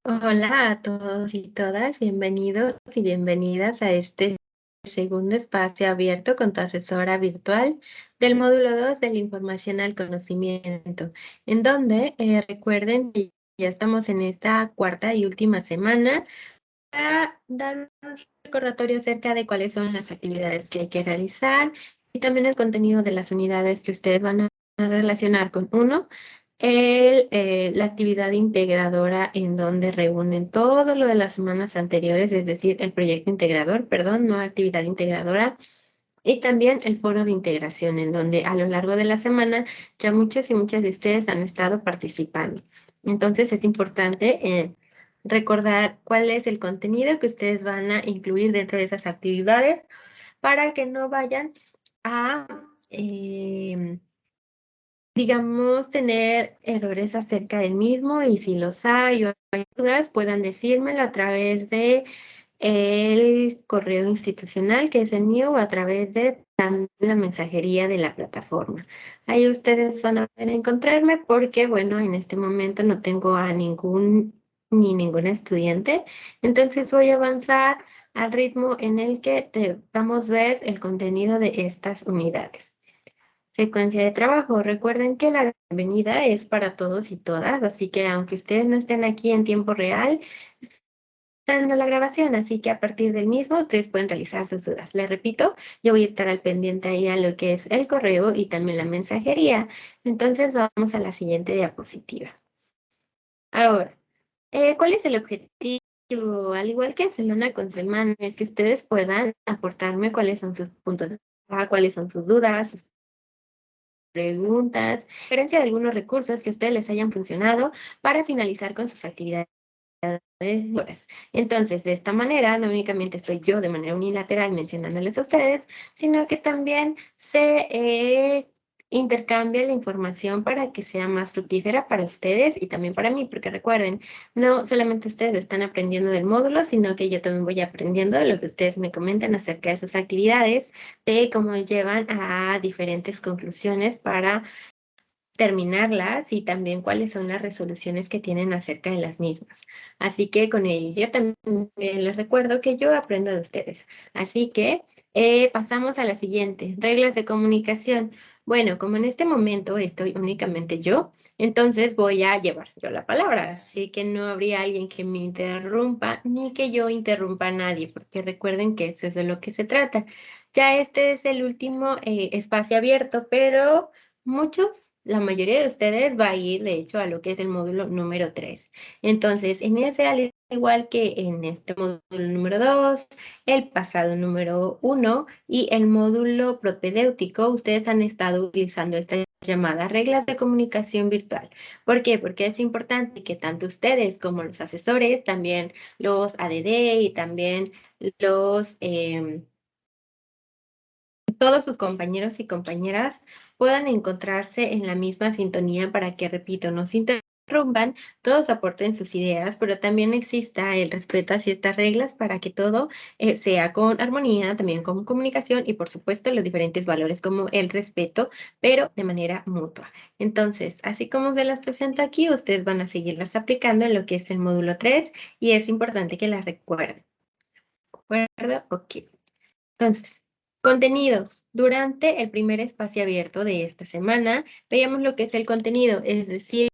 Hola a todos y todas, bienvenidos y bienvenidas a este segundo espacio abierto con tu asesora virtual del módulo 2 de la información al conocimiento, en donde recuerden que ya estamos en esta cuarta y última semana para dar un recordatorio acerca de cuáles son las actividades que hay que realizar y también el contenido de las unidades que ustedes van a relacionar con uno. La actividad integradora en donde reúnen todo lo de las semanas anteriores, es decir, el proyecto integrador, perdón, no actividad integradora, y también el foro de integración, en donde a lo largo de la semana ya muchas y muchas de ustedes han estado participando. Entonces es importante recordar cuál es el contenido que ustedes van a incluir dentro de esas actividades para que no vayan a digamos, tener errores acerca del mismo y si los hay o hay dudas, puedan decírmelo a través de el correo institucional, que es el mío, o a través de también la mensajería de la plataforma. Ahí ustedes van a poder encontrarme porque, bueno, en este momento no tengo a ninguna estudiante, entonces voy a avanzar al ritmo en el que te vamos a ver el contenido de estas unidades. Secuencia de trabajo. Recuerden que la bienvenida es para todos y todas, así que aunque ustedes no estén aquí en tiempo real, están dando la grabación, así que a partir del mismo ustedes pueden realizar sus dudas. Les repito, yo voy a estar al pendiente ahí a lo que es el correo y también la mensajería. Entonces vamos a la siguiente diapositiva. Ahora, ¿cuál es el objetivo? Al igual que semana con semana, es que ustedes puedan aportarme cuáles son sus puntos de vista, cuáles son sus dudas, sus preguntas, referencia de algunos recursos que a ustedes les hayan funcionado para finalizar con sus actividades. Entonces, de esta manera, no únicamente estoy yo de manera unilateral mencionándoles a ustedes, sino que también se intercambia la información para que sea más fructífera para ustedes y también para mí, porque recuerden, no solamente ustedes están aprendiendo del módulo, sino que yo también voy aprendiendo de lo que ustedes me comentan acerca de sus actividades, de cómo llevan a diferentes conclusiones para terminarlas y también cuáles son las resoluciones que tienen acerca de las mismas. Así que con ello, yo también les recuerdo que yo aprendo de ustedes. Así que pasamos a la siguiente, reglas de comunicación. Bueno, como en este momento estoy únicamente yo, entonces voy a llevar yo la palabra, así que no habría alguien que me interrumpa ni que yo interrumpa a nadie, porque recuerden que eso es de lo que se trata. Ya este es el último espacio abierto, pero la mayoría de ustedes va a ir, de hecho, a lo que es el módulo número 3. Entonces, en ese, al igual que en este módulo número 2, el pasado número 1 y el módulo propedéutico, ustedes han estado utilizando estas llamadas reglas de comunicación virtual. ¿Por qué? Porque es importante que tanto ustedes como los asesores, también los ADD y también los todos sus compañeros y compañeras puedan encontrarse en la misma sintonía para que, repito, no se interrumpan, todos aporten sus ideas, pero también exista el respeto hacia estas reglas para que todo sea con armonía, también con comunicación y, por supuesto, los diferentes valores como el respeto, pero de manera mutua. Entonces, así como se las presento aquí, ustedes van a seguirlas aplicando en lo que es el módulo 3 y es importante que las recuerden. ¿De acuerdo? Ok. Entonces, contenidos. Durante el primer espacio abierto de esta semana, veíamos lo que es el contenido, es decir,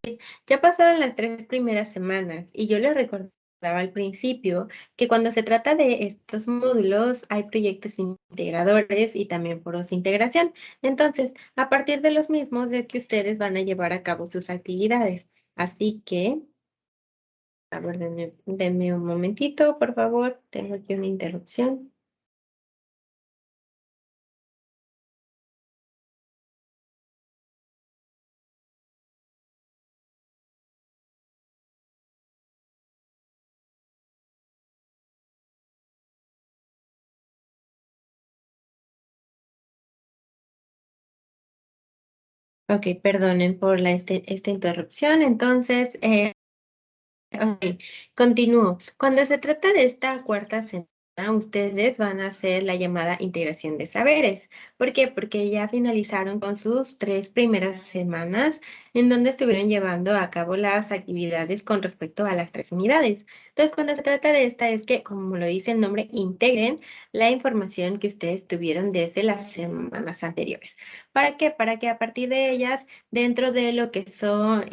ya pasaron las 3 primeras semanas y yo les recordaba al principio que cuando se trata de estos módulos hay proyectos integradores y también foros de integración. Entonces, a partir de los mismos es que ustedes van a llevar a cabo sus actividades. Así que, a ver, denme un momentito, por favor, tengo aquí una interrupción. Ok, perdonen por esta interrupción. Entonces, ok, continúo. Cuando se trata de esta cuarta semana, ustedes van a hacer la llamada integración de saberes. ¿Por qué? Porque ya finalizaron con sus 3 primeras semanas en donde estuvieron llevando a cabo las actividades con respecto a las 3 unidades. Entonces, cuando se trata de esta es que, como lo dice el nombre, integren la información que ustedes tuvieron desde las semanas anteriores. ¿Para qué? Para que a partir de ellas, dentro de lo que son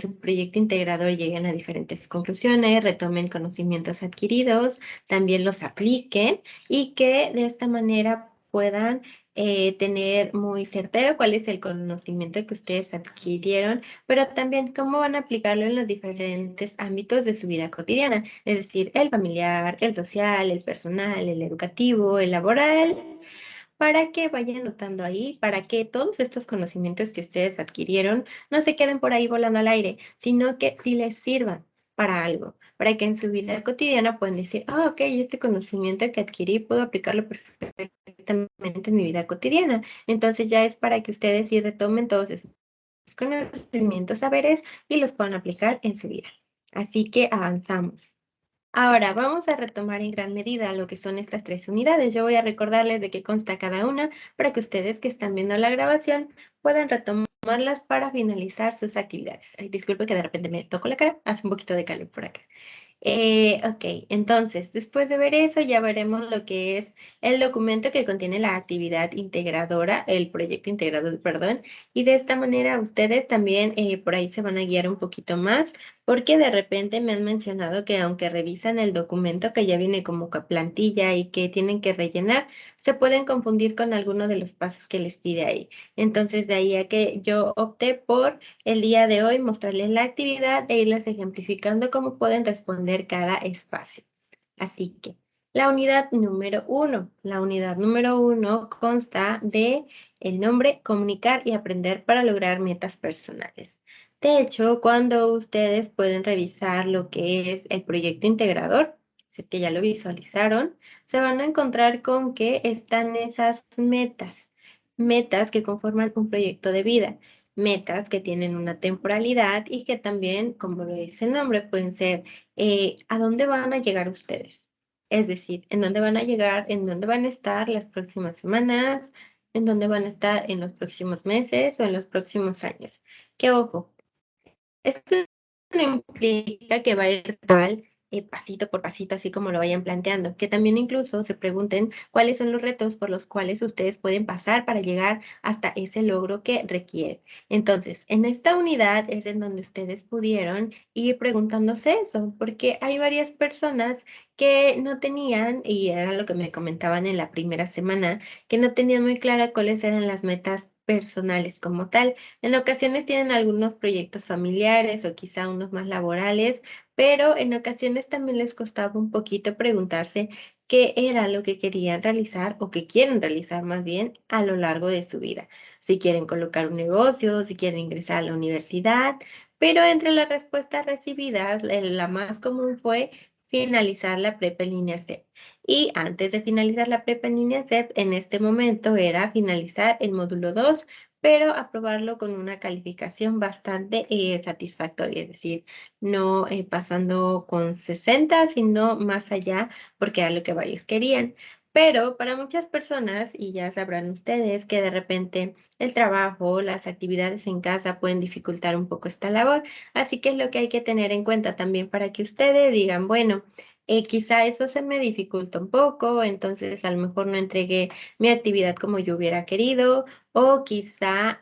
su proyecto integrador, lleguen a diferentes conclusiones, retomen conocimientos adquiridos, también los apliquen y que de esta manera puedan tener muy certero cuál es el conocimiento que ustedes adquirieron, pero también cómo van a aplicarlo en los diferentes ámbitos de su vida cotidiana, es decir, el familiar, el social, el personal, el educativo, el laboral, para que vayan notando ahí, para que todos estos conocimientos que ustedes adquirieron no se queden por ahí volando al aire, sino que sí les sirvan para algo, para que en su vida cotidiana puedan decir, ah, ok, este conocimiento que adquirí puedo aplicarlo perfectamente en mi vida cotidiana. Entonces ya es para que ustedes sí retomen todos esos conocimientos, saberes y los puedan aplicar en su vida. Así que avanzamos. Ahora vamos a retomar en gran medida lo que son estas 3 unidades. Yo voy a recordarles de qué consta cada una para que ustedes que están viendo la grabación puedan retomarlas para finalizar sus actividades. Ay, disculpe que de repente me toco la cara, hace un poquito de calor por acá. Ok, entonces, después de ver eso, ya veremos lo que es el documento que contiene la actividad integradora, el proyecto integrador, perdón, y de esta manera ustedes también por ahí se van a guiar un poquito más, porque de repente me han mencionado que aunque revisan el documento que ya viene como plantilla y que tienen que rellenar, se pueden confundir con alguno de los pasos que les pide ahí. Entonces, de ahí a que yo opté por el día de hoy mostrarles la actividad e irles ejemplificando cómo pueden responder cada espacio. Así que la unidad número 1. La unidad número 1 consta de el nombre, comunicar y aprender para lograr metas personales. De hecho, cuando ustedes pueden revisar lo que es el proyecto integrador, si es que ya lo visualizaron, se van a encontrar con que están esas metas que conforman un proyecto de vida, metas que tienen una temporalidad y que también, como lo dice el nombre, pueden ser ¿a dónde van a llegar ustedes? Es decir, ¿en dónde van a llegar? ¿En dónde van a estar las próximas semanas? ¿En dónde van a estar en los próximos meses o en los próximos años? Que ojo, esto no implica que va a ir tal pasito por pasito, así como lo vayan planteando, que también incluso se pregunten cuáles son los retos por los cuales ustedes pueden pasar para llegar hasta ese logro que requieren. Entonces, en esta unidad es en donde ustedes pudieron ir preguntándose eso, porque hay varias personas que no tenían, y era lo que me comentaban en la primera semana, que no tenían muy clara cuáles eran las metas personales como tal. En ocasiones tienen algunos proyectos familiares o quizá unos más laborales, pero en ocasiones también les costaba un poquito preguntarse qué era lo que querían realizar o que quieren realizar más bien a lo largo de su vida. Si quieren colocar un negocio, si quieren ingresar a la universidad, pero entre las respuestas recibidas, la más común fue finalizar la prepa en línea C. Y antes de finalizar la prepa en línea C, en este momento era finalizar el módulo 2, pero aprobarlo con una calificación bastante satisfactoria, es decir, no pasando con 60, sino más allá, porque era lo que varios querían. Pero para muchas personas, y ya sabrán ustedes que de repente el trabajo, las actividades en casa pueden dificultar un poco esta labor, así que es lo que hay que tener en cuenta también para que ustedes digan, bueno, quizá eso se me dificulta un poco, entonces a lo mejor no entregué mi actividad como yo hubiera querido, o quizá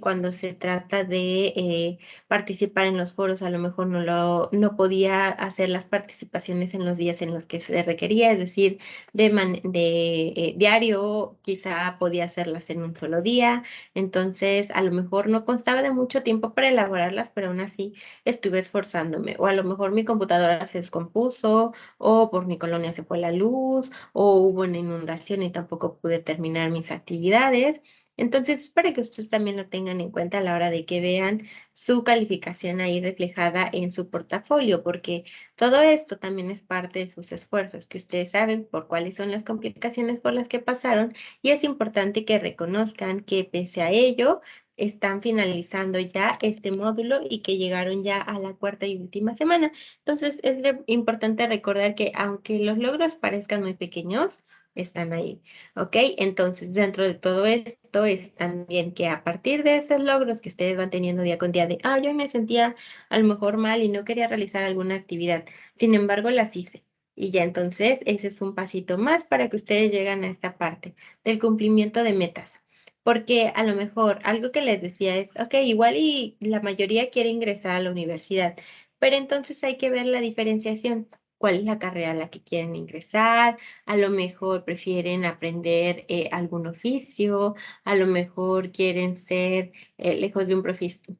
cuando se trata de participar en los foros, a lo mejor no podía hacer las participaciones en los días en los que se requería, es decir, de diario, quizá podía hacerlas en un solo día, entonces a lo mejor no constaba de mucho tiempo para elaborarlas, pero aún así estuve esforzándome, o a lo mejor mi computadora se descompuso, o por mi colonia se fue la luz, o hubo una inundación y tampoco pude terminar mis actividades. Entonces, es para que ustedes también lo tengan en cuenta a la hora de que vean su calificación ahí reflejada en su portafolio, porque todo esto también es parte de sus esfuerzos, que ustedes saben por cuáles son las complicaciones por las que pasaron, y es importante que reconozcan que pese a ello, están finalizando ya este módulo y que llegaron ya a la cuarta y última semana. Entonces, es importante recordar que aunque los logros parezcan muy pequeños, están ahí, ¿ok? Entonces, dentro de todo esto es también que a partir de esos logros que ustedes van teniendo día con día de, yo me sentía a lo mejor mal y no quería realizar alguna actividad, sin embargo las hice. Y ya entonces ese es un pasito más para que ustedes lleguen a esta parte del cumplimiento de metas. Porque a lo mejor algo que les decía es, ok, igual y la mayoría quiere ingresar a la universidad, pero entonces hay que ver la diferenciación. ¿Cuál es la carrera a la que quieren ingresar? A lo mejor prefieren aprender algún oficio, a lo mejor quieren ser, lejos de un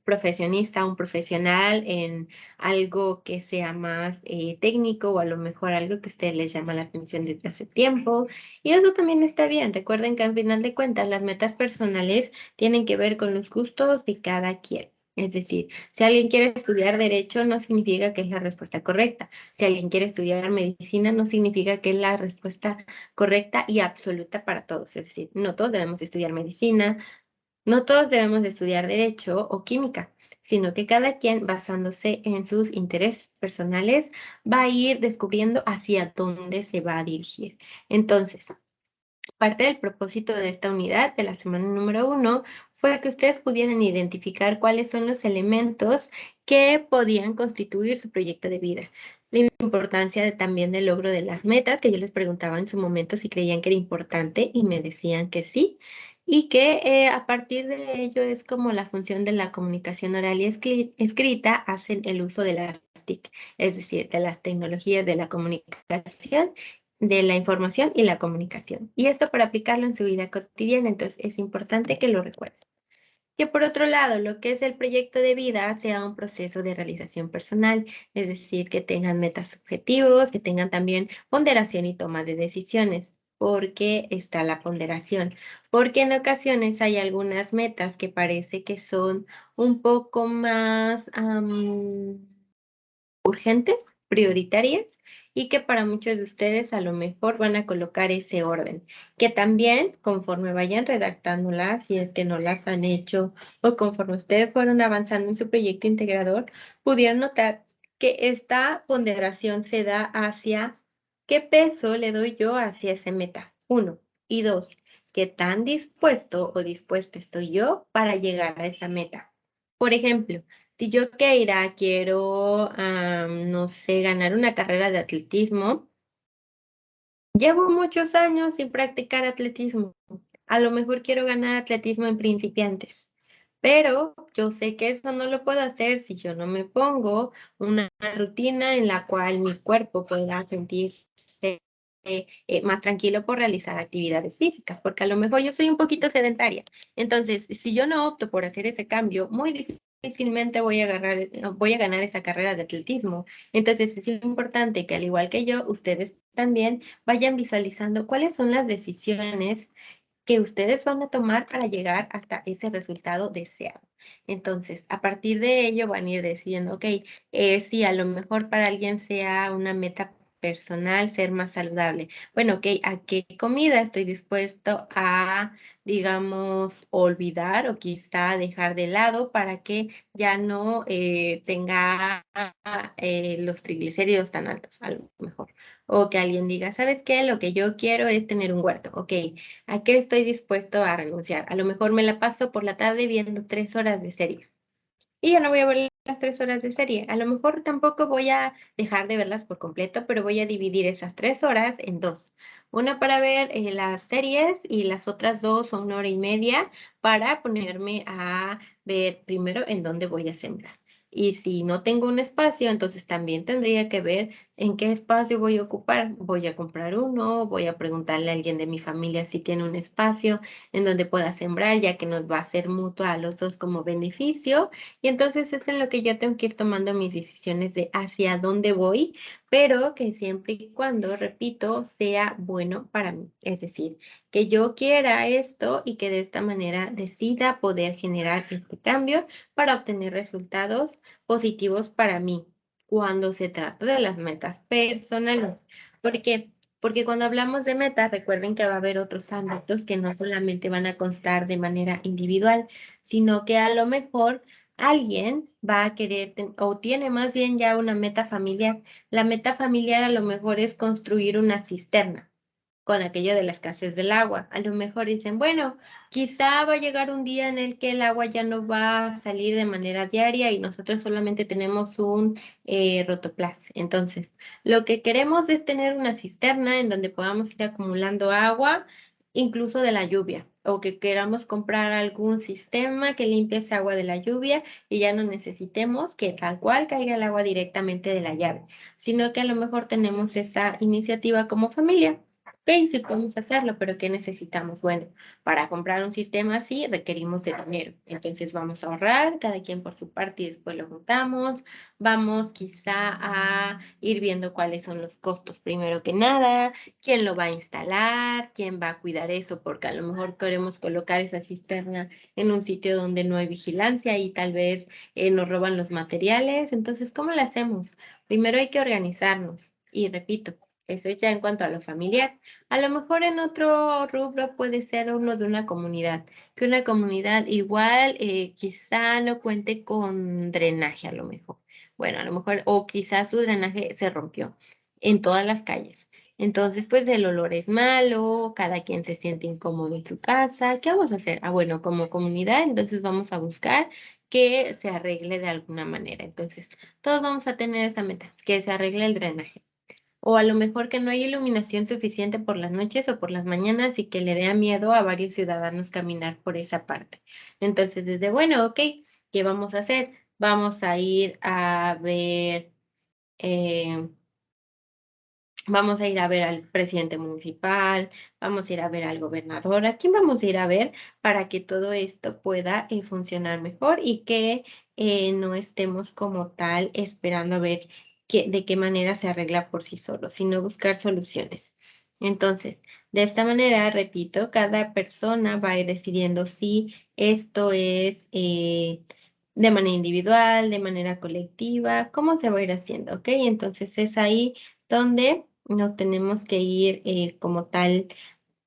profesionista, un profesional en algo que sea más técnico o a lo mejor algo que a ustedes les llama la atención desde hace tiempo. Y eso también está bien. Recuerden que al final de cuentas las metas personales tienen que ver con los gustos de cada quien. Es decir, si alguien quiere estudiar derecho, no significa que es la respuesta correcta. Si alguien quiere estudiar medicina, no significa que es la respuesta correcta y absoluta para todos. Es decir, no todos debemos estudiar medicina, no todos debemos de estudiar derecho o química, sino que cada quien, basándose en sus intereses personales, va a ir descubriendo hacia dónde se va a dirigir. Entonces, parte del propósito de esta unidad de la semana número 1 fue que ustedes pudieran identificar cuáles son los elementos que podían constituir su proyecto de vida. La importancia también del logro de las metas, que yo les preguntaba en su momento si creían que era importante y me decían que sí. Y que a partir de ello es como la función de la comunicación oral y escrita hacen el uso de las TIC, es decir, de las tecnologías de la comunicación, de la información y la comunicación. Y esto para aplicarlo en su vida cotidiana, entonces es importante que lo recuerden. Que por otro lado, lo que es el proyecto de vida sea un proceso de realización personal, es decir, que tengan metas objetivos, que tengan también ponderación y toma de decisiones. ¿Por qué está la ponderación? Porque en ocasiones hay algunas metas que parece que son un poco más urgentes, prioritarias, y que para muchos de ustedes a lo mejor van a colocar ese orden, que también conforme vayan redactándolas, si es que no las han hecho, o conforme ustedes fueron avanzando en su proyecto integrador, pudieran notar que esta ponderación se da hacia qué peso le doy yo hacia esa meta, 1, y 2, qué tan dispuesto o dispuesta estoy yo para llegar a esa meta. Por ejemplo, si yo, Keira, quiero, no sé, ganar una carrera de atletismo, llevo muchos años sin practicar atletismo. A lo mejor quiero ganar atletismo en principiantes, pero yo sé que eso no lo puedo hacer si yo no me pongo una rutina en la cual mi cuerpo pueda sentirse más tranquilo por realizar actividades físicas, porque a lo mejor yo soy un poquito sedentaria. Entonces, si yo no opto por hacer ese cambio, muy difícilmente voy a ganar esa carrera de atletismo. Entonces, es importante que al igual que yo, ustedes también vayan visualizando cuáles son las decisiones que ustedes van a tomar para llegar hasta ese resultado deseado. Entonces, a partir de ello van a ir decidiendo, ok, si a lo mejor para alguien sea una meta personal ser más saludable. Bueno, ok, ¿a qué comida estoy dispuesto a, digamos, olvidar o quizá dejar de lado para que ya no tenga los triglicéridos tan altos, a lo mejor? O que alguien diga, ¿sabes qué? Lo que yo quiero es tener un huerto. Ok, ¿a qué estoy dispuesto a renunciar? A lo mejor me la paso por la tarde viendo 3 horas de series y ya no voy a ver las 3 horas de serie. A lo mejor tampoco voy a dejar de verlas por completo, pero voy a dividir esas 3 horas en dos. Una para ver las series y las otras dos o 1 hora y media para ponerme a ver primero en dónde voy a sembrar. Y si no tengo un espacio, entonces también tendría que ver en qué espacio voy a ocupar. Voy a comprar uno, voy a preguntarle a alguien de mi familia si tiene un espacio en donde pueda sembrar, ya que nos va a ser mutua a los dos como beneficio. Y entonces es en lo que yo tengo que ir tomando mis decisiones de hacia dónde voy, pero que siempre y cuando, repito, sea bueno para mí. Es decir, que yo quiera esto y que de esta manera decida poder generar este cambio para obtener resultados positivos para mí cuando se trata de las metas personales. ¿Por qué? Porque cuando hablamos de metas, recuerden que va a haber otros ámbitos que no solamente van a constar de manera individual, sino que a lo mejor alguien va a querer o tiene más bien ya una meta familiar. La meta familiar a lo mejor es construir una cisterna con aquello de la escasez del agua. A lo mejor dicen, bueno, quizá va a llegar un día en el que el agua ya no va a salir de manera diaria y nosotros solamente tenemos un rotoplas. Entonces, lo que queremos es tener una cisterna en donde podamos ir acumulando agua, incluso de la lluvia, o que queramos comprar algún sistema que limpie esa agua de la lluvia y ya no necesitemos que tal cual caiga el agua directamente de la llave, sino que a lo mejor tenemos esa iniciativa como familia. Ok, sí podemos hacerlo, pero ¿qué necesitamos? Bueno, para comprar un sistema así requerimos de dinero. Entonces vamos a ahorrar, cada quien por su parte y después lo juntamos. Vamos quizá a ir viendo cuáles son los costos primero que nada, quién lo va a instalar, quién va a cuidar eso, porque a lo mejor queremos colocar esa cisterna en un sitio donde no hay vigilancia y tal vez nos roban los materiales. Entonces, ¿cómo lo hacemos? Primero hay que organizarnos y repito, eso ya en cuanto a lo familiar. A lo mejor en otro rubro puede ser uno de una comunidad, que una comunidad igual quizá no cuente con drenaje a lo mejor. Bueno, a lo mejor, o quizás su drenaje se rompió en todas las calles. Entonces, pues el olor es malo, cada quien se siente incómodo en su casa. ¿Qué vamos a hacer? Ah, bueno, como comunidad, entonces vamos a buscar que se arregle de alguna manera. Entonces, todos vamos a tener esa meta, que se arregle el drenaje. O a lo mejor que no hay iluminación suficiente por las noches o por las mañanas y que le dé miedo a varios ciudadanos caminar por esa parte. Entonces, desde, bueno, ok, ¿qué vamos a hacer? Vamos a ir a ver, eh, vamos a ir a ver al presidente municipal, vamos a ir a ver al gobernador. ¿A quién vamos a ir a ver para que todo esto pueda funcionar mejor y que no estemos como tal esperando a ver de qué manera se arregla por sí solo, sino buscar soluciones? Entonces, de esta manera, repito, cada persona va a ir decidiendo si esto es de manera individual, de manera colectiva, cómo se va a ir haciendo, ¿ok? Entonces es ahí donde nos tenemos que ir como tal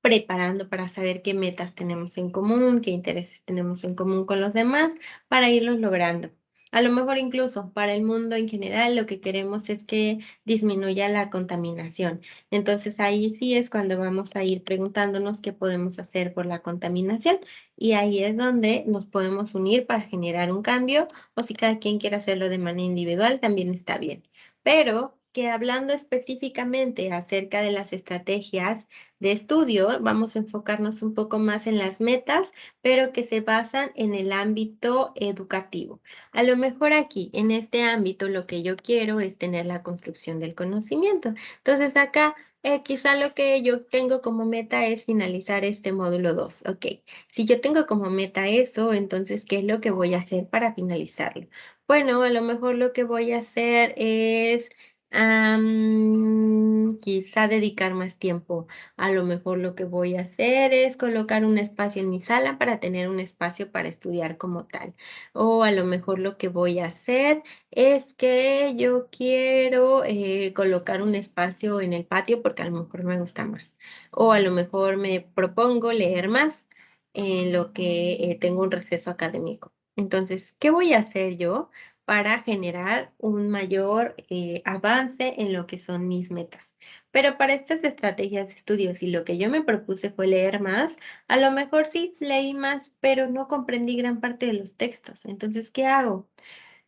preparando para saber qué metas tenemos en común, qué intereses tenemos en común con los demás para irlos logrando. A lo mejor incluso para el mundo en general lo que queremos es que disminuya la contaminación. Entonces ahí sí es cuando vamos a ir preguntándonos qué podemos hacer por la contaminación y ahí es donde nos podemos unir para generar un cambio o si cada quien quiere hacerlo de manera individual también está bien. Pero que hablando específicamente acerca de las estrategias de estudio, vamos a enfocarnos un poco más en las metas, pero que se basan en el ámbito educativo. A lo mejor aquí, en este ámbito, lo que yo quiero es tener la construcción del conocimiento. Entonces, acá, quizá lo que yo tengo como meta es finalizar este módulo 2. Ok, si yo tengo como meta eso, entonces, ¿qué es lo que voy a hacer para finalizarlo? Bueno, a lo mejor lo que voy a hacer es quizá dedicar más tiempo. A lo mejor lo que voy a hacer es colocar un espacio en mi sala para tener un espacio para estudiar como tal. O a lo mejor lo que voy a hacer es que yo quiero colocar un espacio en el patio porque a lo mejor me gusta más. O a lo mejor me propongo leer más en lo que tengo un receso académico. Entonces, ¿qué voy a hacer yo para generar un mayor avance en lo que son mis metas? Pero para estas estrategias de estudio, si lo que yo me propuse fue leer más, a lo mejor sí leí más, pero no comprendí gran parte de los textos. Entonces, ¿qué hago?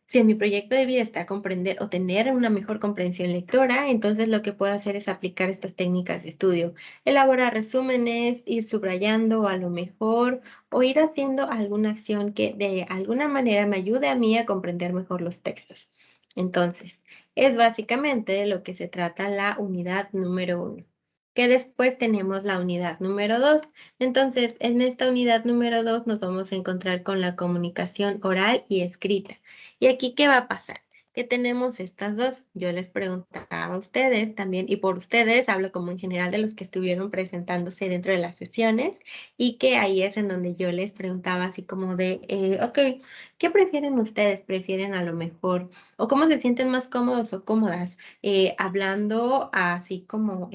Si en mi proyecto de vida está comprender o tener una mejor comprensión lectora, entonces lo que puedo hacer es aplicar estas técnicas de estudio, elaborar resúmenes, ir subrayando a lo mejor o ir haciendo alguna acción que de alguna manera me ayude a mí a comprender mejor los textos. Entonces, es básicamente de lo que se trata la unidad número 1, que después tenemos la unidad número 2. Entonces, en esta unidad número 2 nos vamos a encontrar con la comunicación oral y escrita. ¿Y aquí qué va a pasar? Que tenemos estas dos. Yo les preguntaba a ustedes también, y por ustedes hablo como en general de los que estuvieron presentándose dentro de las sesiones, y que ahí es en donde yo les preguntaba así como de, ok, ¿qué prefieren ustedes? ¿Prefieren a lo mejor, o cómo se sienten más cómodos o cómodas, hablando así como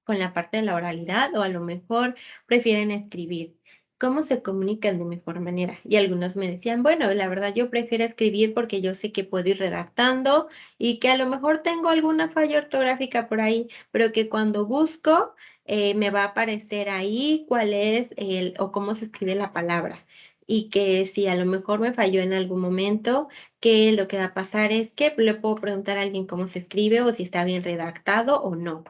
con la parte de la oralidad, o a lo mejor prefieren escribir? ¿Cómo se comunican de mejor manera? Y algunos me decían, bueno, la verdad yo prefiero escribir porque yo sé que puedo ir redactando y que a lo mejor tengo alguna falla ortográfica por ahí, pero que cuando busco me va a aparecer ahí cuál es o cómo se escribe la palabra. Y que si a lo mejor me falló en algún momento, que lo que va a pasar es que le puedo preguntar a alguien cómo se escribe o si está bien redactado o no.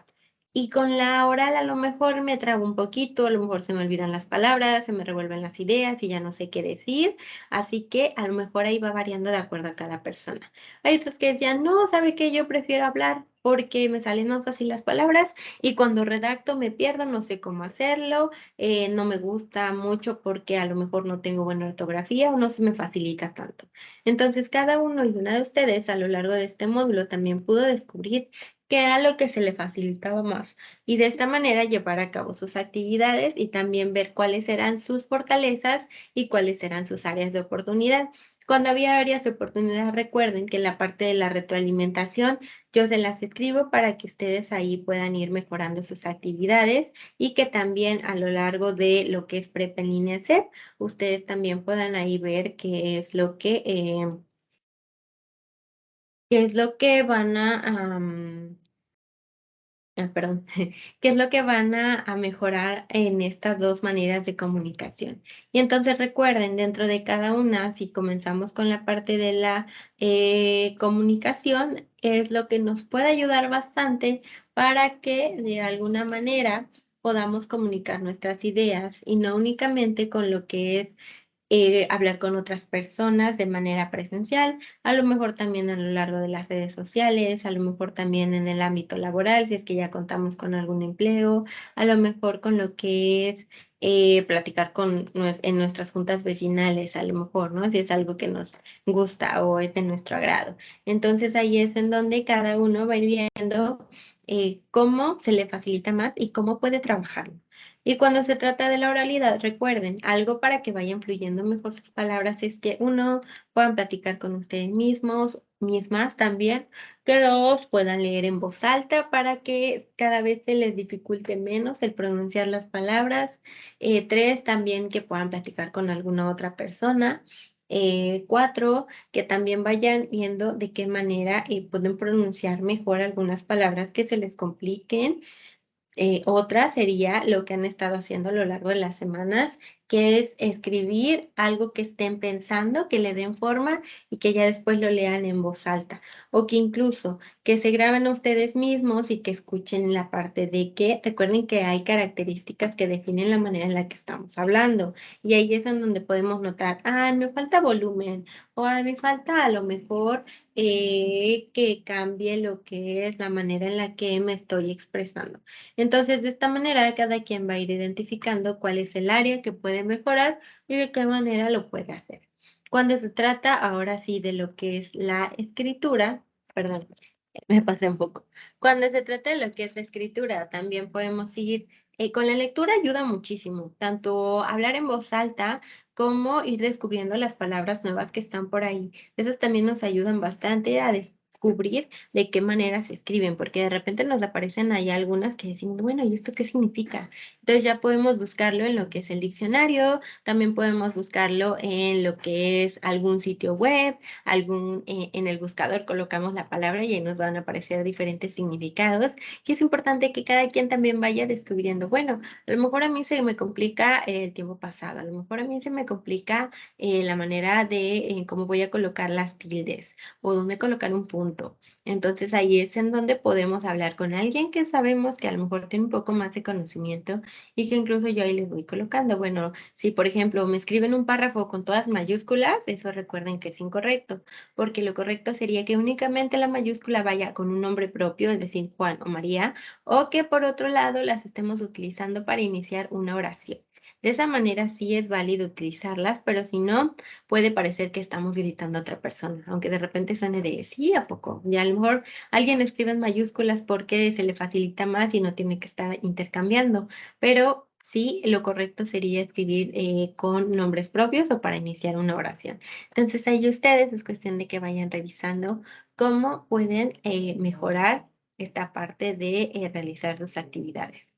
Y con la oral a lo mejor me trabo un poquito, a lo mejor se me olvidan las palabras, se me revuelven las ideas y ya no sé qué decir, así que a lo mejor ahí va variando de acuerdo a cada persona. Hay otros que decían, no, ¿sabe qué? Yo prefiero hablar porque me salen más fácil las palabras y cuando redacto me pierdo, no sé cómo hacerlo, no me gusta mucho porque a lo mejor no tengo buena ortografía o no se me facilita tanto. Entonces, cada uno y una de ustedes a lo largo de este módulo también pudo descubrir qué era lo que se le facilitaba más y de esta manera llevar a cabo sus actividades y también ver cuáles eran sus fortalezas y cuáles eran sus áreas de oportunidad. Cuando había áreas de oportunidad, recuerden que en la parte de la retroalimentación yo se las escribo para que ustedes ahí puedan ir mejorando sus actividades y que también a lo largo de lo que es Prepa en línea CEP, ustedes también puedan ahí ver qué es lo que van perdón, qué es lo que van a mejorar en estas dos maneras de comunicación. Y entonces recuerden, dentro de cada una, si comenzamos con la parte de la comunicación, es lo que nos puede ayudar bastante para que de alguna manera podamos comunicar nuestras ideas y no únicamente con lo que es hablar con otras personas de manera presencial, a lo mejor también a lo largo de las redes sociales, a lo mejor también en el ámbito laboral, si es que ya contamos con algún empleo, a lo mejor con lo que es platicar en nuestras juntas vecinales, a lo mejor, ¿no? Si es algo que nos gusta o es de nuestro agrado. Entonces ahí es en donde cada uno va a ir viendo cómo se le facilita más y cómo puede trabajarlo. Y cuando se trata de la oralidad, recuerden, algo para que vayan fluyendo mejor sus palabras es que uno, puedan platicar con ustedes mismos, mismas también, que dos, puedan leer en voz alta para que cada vez se les dificulte menos el pronunciar las palabras. Tres, también que puedan platicar con alguna otra persona. Cuatro, que también vayan viendo de qué manera pueden pronunciar mejor algunas palabras que se les compliquen. Otra sería lo que han estado haciendo a lo largo de las semanas, que es escribir algo que estén pensando, que le den forma y que ya después lo lean en voz alta. O que incluso que se graben a ustedes mismos y que escuchen la parte de que recuerden que hay características que definen la manera en la que estamos hablando. Y ahí es en donde podemos notar, ah, me falta volumen o me falta a lo mejor que cambie lo que es la manera en la que me estoy expresando. Entonces, de esta manera, cada quien va a ir identificando cuál es el área que puede mejorar y de qué manera lo puede hacer. Cuando se trata ahora sí de lo que es la escritura, perdón, me pasé un poco. Cuando se trata de lo que es la escritura, también podemos seguir con la lectura ayuda muchísimo, tanto hablar en voz alta como ir descubriendo las palabras nuevas que están por ahí. Esas también nos ayudan bastante a descubrir de qué manera se escriben, porque de repente nos aparecen ahí algunas que decimos, bueno, ¿y esto qué significa? Entonces ya podemos buscarlo en lo que es el diccionario, también podemos buscarlo en lo que es algún sitio web, en el buscador colocamos la palabra y ahí nos van a aparecer diferentes significados. Y es importante que cada quien también vaya descubriendo, bueno, a lo mejor a mí se me complica el tiempo pasado, a lo mejor a mí se me complica la manera de cómo voy a colocar las tildes o dónde colocar un punto. Entonces ahí es en donde podemos hablar con alguien que sabemos que a lo mejor tiene un poco más de conocimiento y que incluso yo ahí les voy colocando. Bueno, si por ejemplo me escriben un párrafo con todas mayúsculas, eso recuerden que es incorrecto, porque lo correcto sería que únicamente la mayúscula vaya con un nombre propio, es decir, Juan o María, o que por otro lado las estemos utilizando para iniciar una oración. De esa manera sí es válido utilizarlas, pero si no, puede parecer que estamos gritando a otra persona, aunque de repente suene de sí, ¿a poco? Y a lo mejor alguien escribe en mayúsculas porque se le facilita más y no tiene que estar intercambiando, pero sí, lo correcto sería escribir con nombres propios o para iniciar una oración. Entonces ahí ustedes es cuestión de que vayan revisando cómo pueden mejorar esta parte de realizar sus actividades.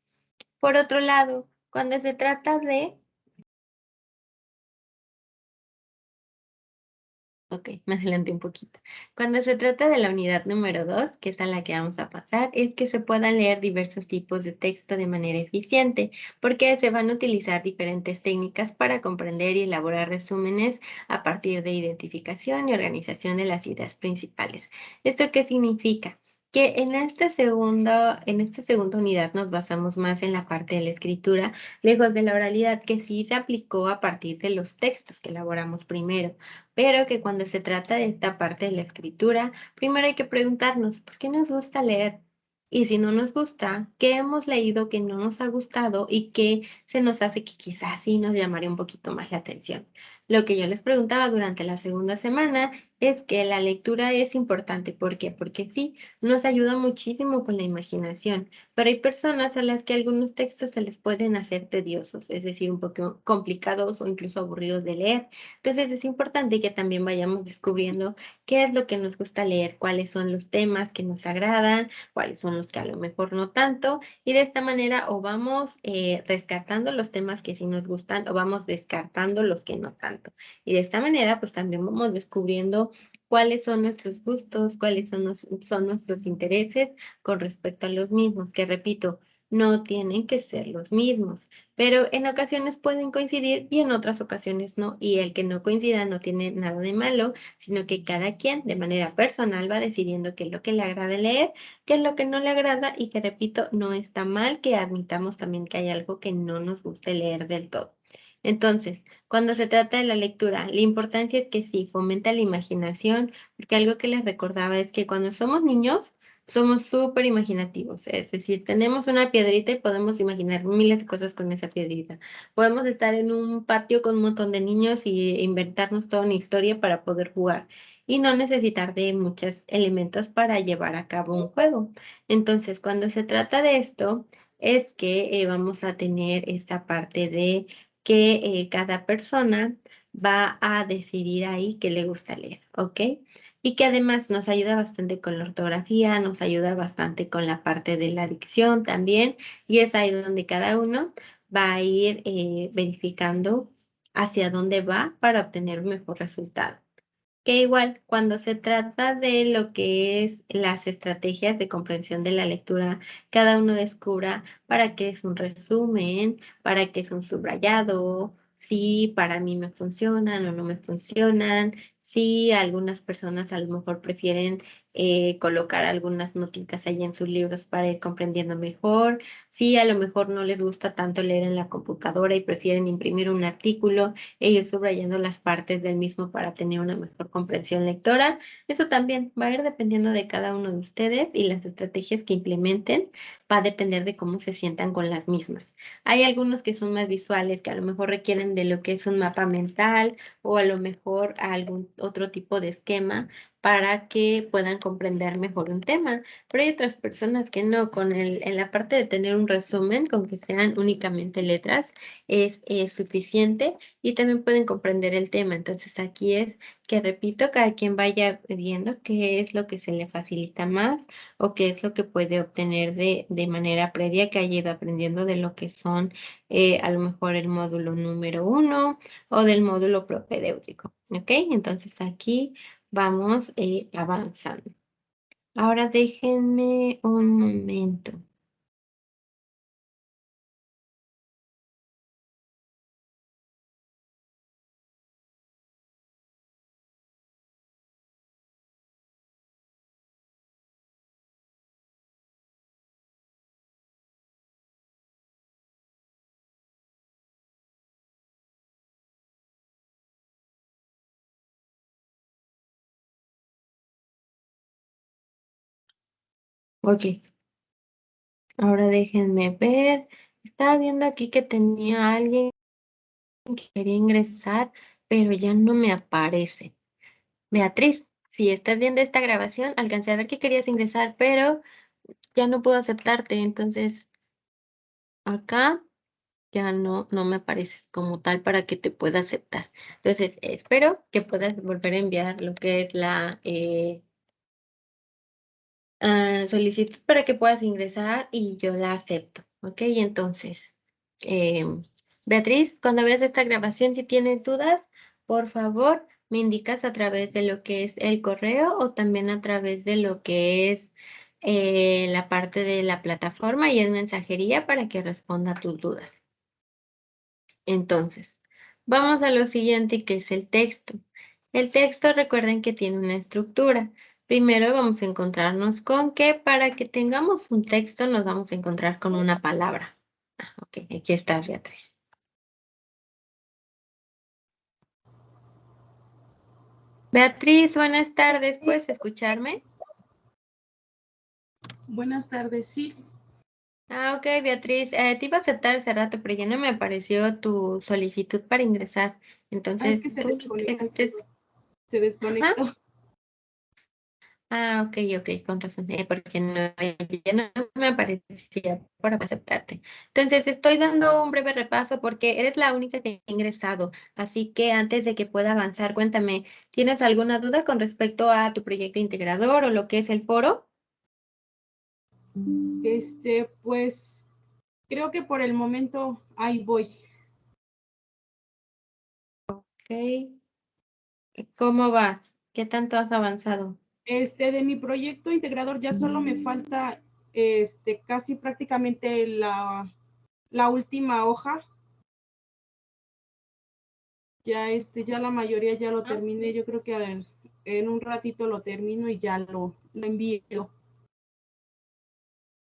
Por otro lado, cuando se trata de Ok, me adelanté un poquito. Cuando se trata de la unidad número 2, que es a la que vamos a pasar, es que se puedan leer diversos tipos de texto de manera eficiente, porque se van a utilizar diferentes técnicas para comprender y elaborar resúmenes a partir de identificación y organización de las ideas principales. ¿Esto qué significa? Que en esta segunda unidad nos basamos más en la parte de la escritura, lejos de la oralidad, que sí se aplicó a partir de los textos que elaboramos primero, pero que cuando se trata de esta parte de la escritura, primero hay que preguntarnos, ¿por qué nos gusta leer? Y si no nos gusta, ¿qué hemos leído que no nos ha gustado y qué se nos hace que quizás sí nos llamaría un poquito más la atención? Lo que yo les preguntaba durante la segunda semana es que la lectura es importante. ¿Por qué? Porque sí, nos ayuda muchísimo con la imaginación, pero hay personas a las que algunos textos se les pueden hacer tediosos, es decir, un poco complicados o incluso aburridos de leer. Entonces es importante que también vayamos descubriendo qué es lo que nos gusta leer, cuáles son los temas que nos agradan, cuáles son los que a lo mejor no tanto, y de esta manera o vamos rescatando los temas que sí nos gustan o vamos descartando los que no tanto. Y de esta manera pues también vamos descubriendo cuáles son nuestros gustos, cuáles son nuestros intereses con respecto a los mismos, que repito, no tienen que ser los mismos, pero en ocasiones pueden coincidir y en otras ocasiones no, y el que no coincida no tiene nada de malo, sino que cada quien de manera personal va decidiendo qué es lo que le agrada leer, qué es lo que no le agrada y que repito, no está mal que admitamos también que hay algo que no nos guste leer del todo. Entonces, cuando se trata de la lectura, la importancia es que sí, fomenta la imaginación, porque algo que les recordaba es que cuando somos niños, somos súper imaginativos, es decir, tenemos una piedrita y podemos imaginar miles de cosas con esa piedrita. Podemos estar en un patio con un montón de niños y inventarnos toda una historia para poder jugar y no necesitar de muchos elementos para llevar a cabo un juego. Entonces, cuando se trata de esto, es que vamos a tener esta parte de que cada persona va a decidir ahí qué le gusta leer, ¿ok? Y que además nos ayuda bastante con la ortografía, nos ayuda bastante con la parte de la dicción también, y es ahí donde cada uno va a ir verificando hacia dónde va para obtener un mejor resultado. Que igual, cuando se trata de lo que es las estrategias de comprensión de la lectura, cada uno descubra para qué es un resumen, para qué es un subrayado, si para mí me funcionan o no me funcionan, si algunas personas a lo mejor prefieren colocar algunas notitas ahí en sus libros para ir comprendiendo mejor, si a lo mejor no les gusta tanto leer en la computadora y prefieren imprimir un artículo e ir subrayando las partes del mismo para tener una mejor comprensión lectora. Eso también va a ir dependiendo de cada uno de ustedes y las estrategias que implementen va a depender de cómo se sientan con las mismas. Hay algunos que son más visuales, que a lo mejor requieren de lo que es un mapa mental o a lo mejor algún otro tipo de esquema para que puedan comprender mejor un tema, pero hay otras personas que no, en la parte de tener un resumen, con que sean únicamente letras, es suficiente y también pueden comprender el tema. Entonces aquí es que, repito, cada quien vaya viendo qué es lo que se le facilita más o qué es lo que puede obtener de manera previa que haya ido aprendiendo de lo que son a lo mejor el módulo número 1 o del módulo propedéutico. ¿Ok? Entonces aquí vamos avanzando. Ahora déjenme un momento. Ok, ahora déjenme ver. Estaba viendo aquí que tenía alguien que quería ingresar, pero ya no me aparece. Beatriz, si estás viendo esta grabación, alcancé a ver que querías ingresar, pero ya no puedo aceptarte. Entonces, acá ya no me apareces como tal para que te pueda aceptar. Entonces, espero que puedas volver a enviar lo que es la solicitud para que puedas ingresar y yo la acepto. ¿Ok? Entonces, em, Beatriz, cuando veas esta grabación, si tienes dudas, por favor, ¿Me indicas a través de lo que es el correo o también a través de lo que es la parte de la plataforma y es mensajería para que responda a tus dudas? Entonces, vamos a lo siguiente que es el texto. El texto, recuerden que tiene una estructura. Primero vamos a encontrarnos con que para que tengamos un texto nos vamos a encontrar con una palabra. Ok, aquí está Beatriz. Beatriz, buenas tardes. ¿Puedes escucharme? Buenas tardes, sí. Ok, Beatriz, te iba a aceptar hace rato, pero ya no me apareció tu solicitud para ingresar. Es Entonces, que se tú, desconectó. Se desconectó. ajá. Ok, con razón, porque no, ya no me aparecía para aceptarte. Entonces, estoy dando un breve repaso porque eres la única que ha ingresado. Así que antes de que pueda avanzar, cuéntame, ¿tienes alguna duda con respecto a tu proyecto integrador o lo que es el foro? Pues creo que por el momento ahí voy. Ok. ¿Cómo vas? ¿Qué tanto has avanzado? De mi proyecto integrador ya solo me falta casi prácticamente la última hoja. Ya ya la mayoría ya lo terminé. Yo creo que en un ratito lo termino y ya lo envío.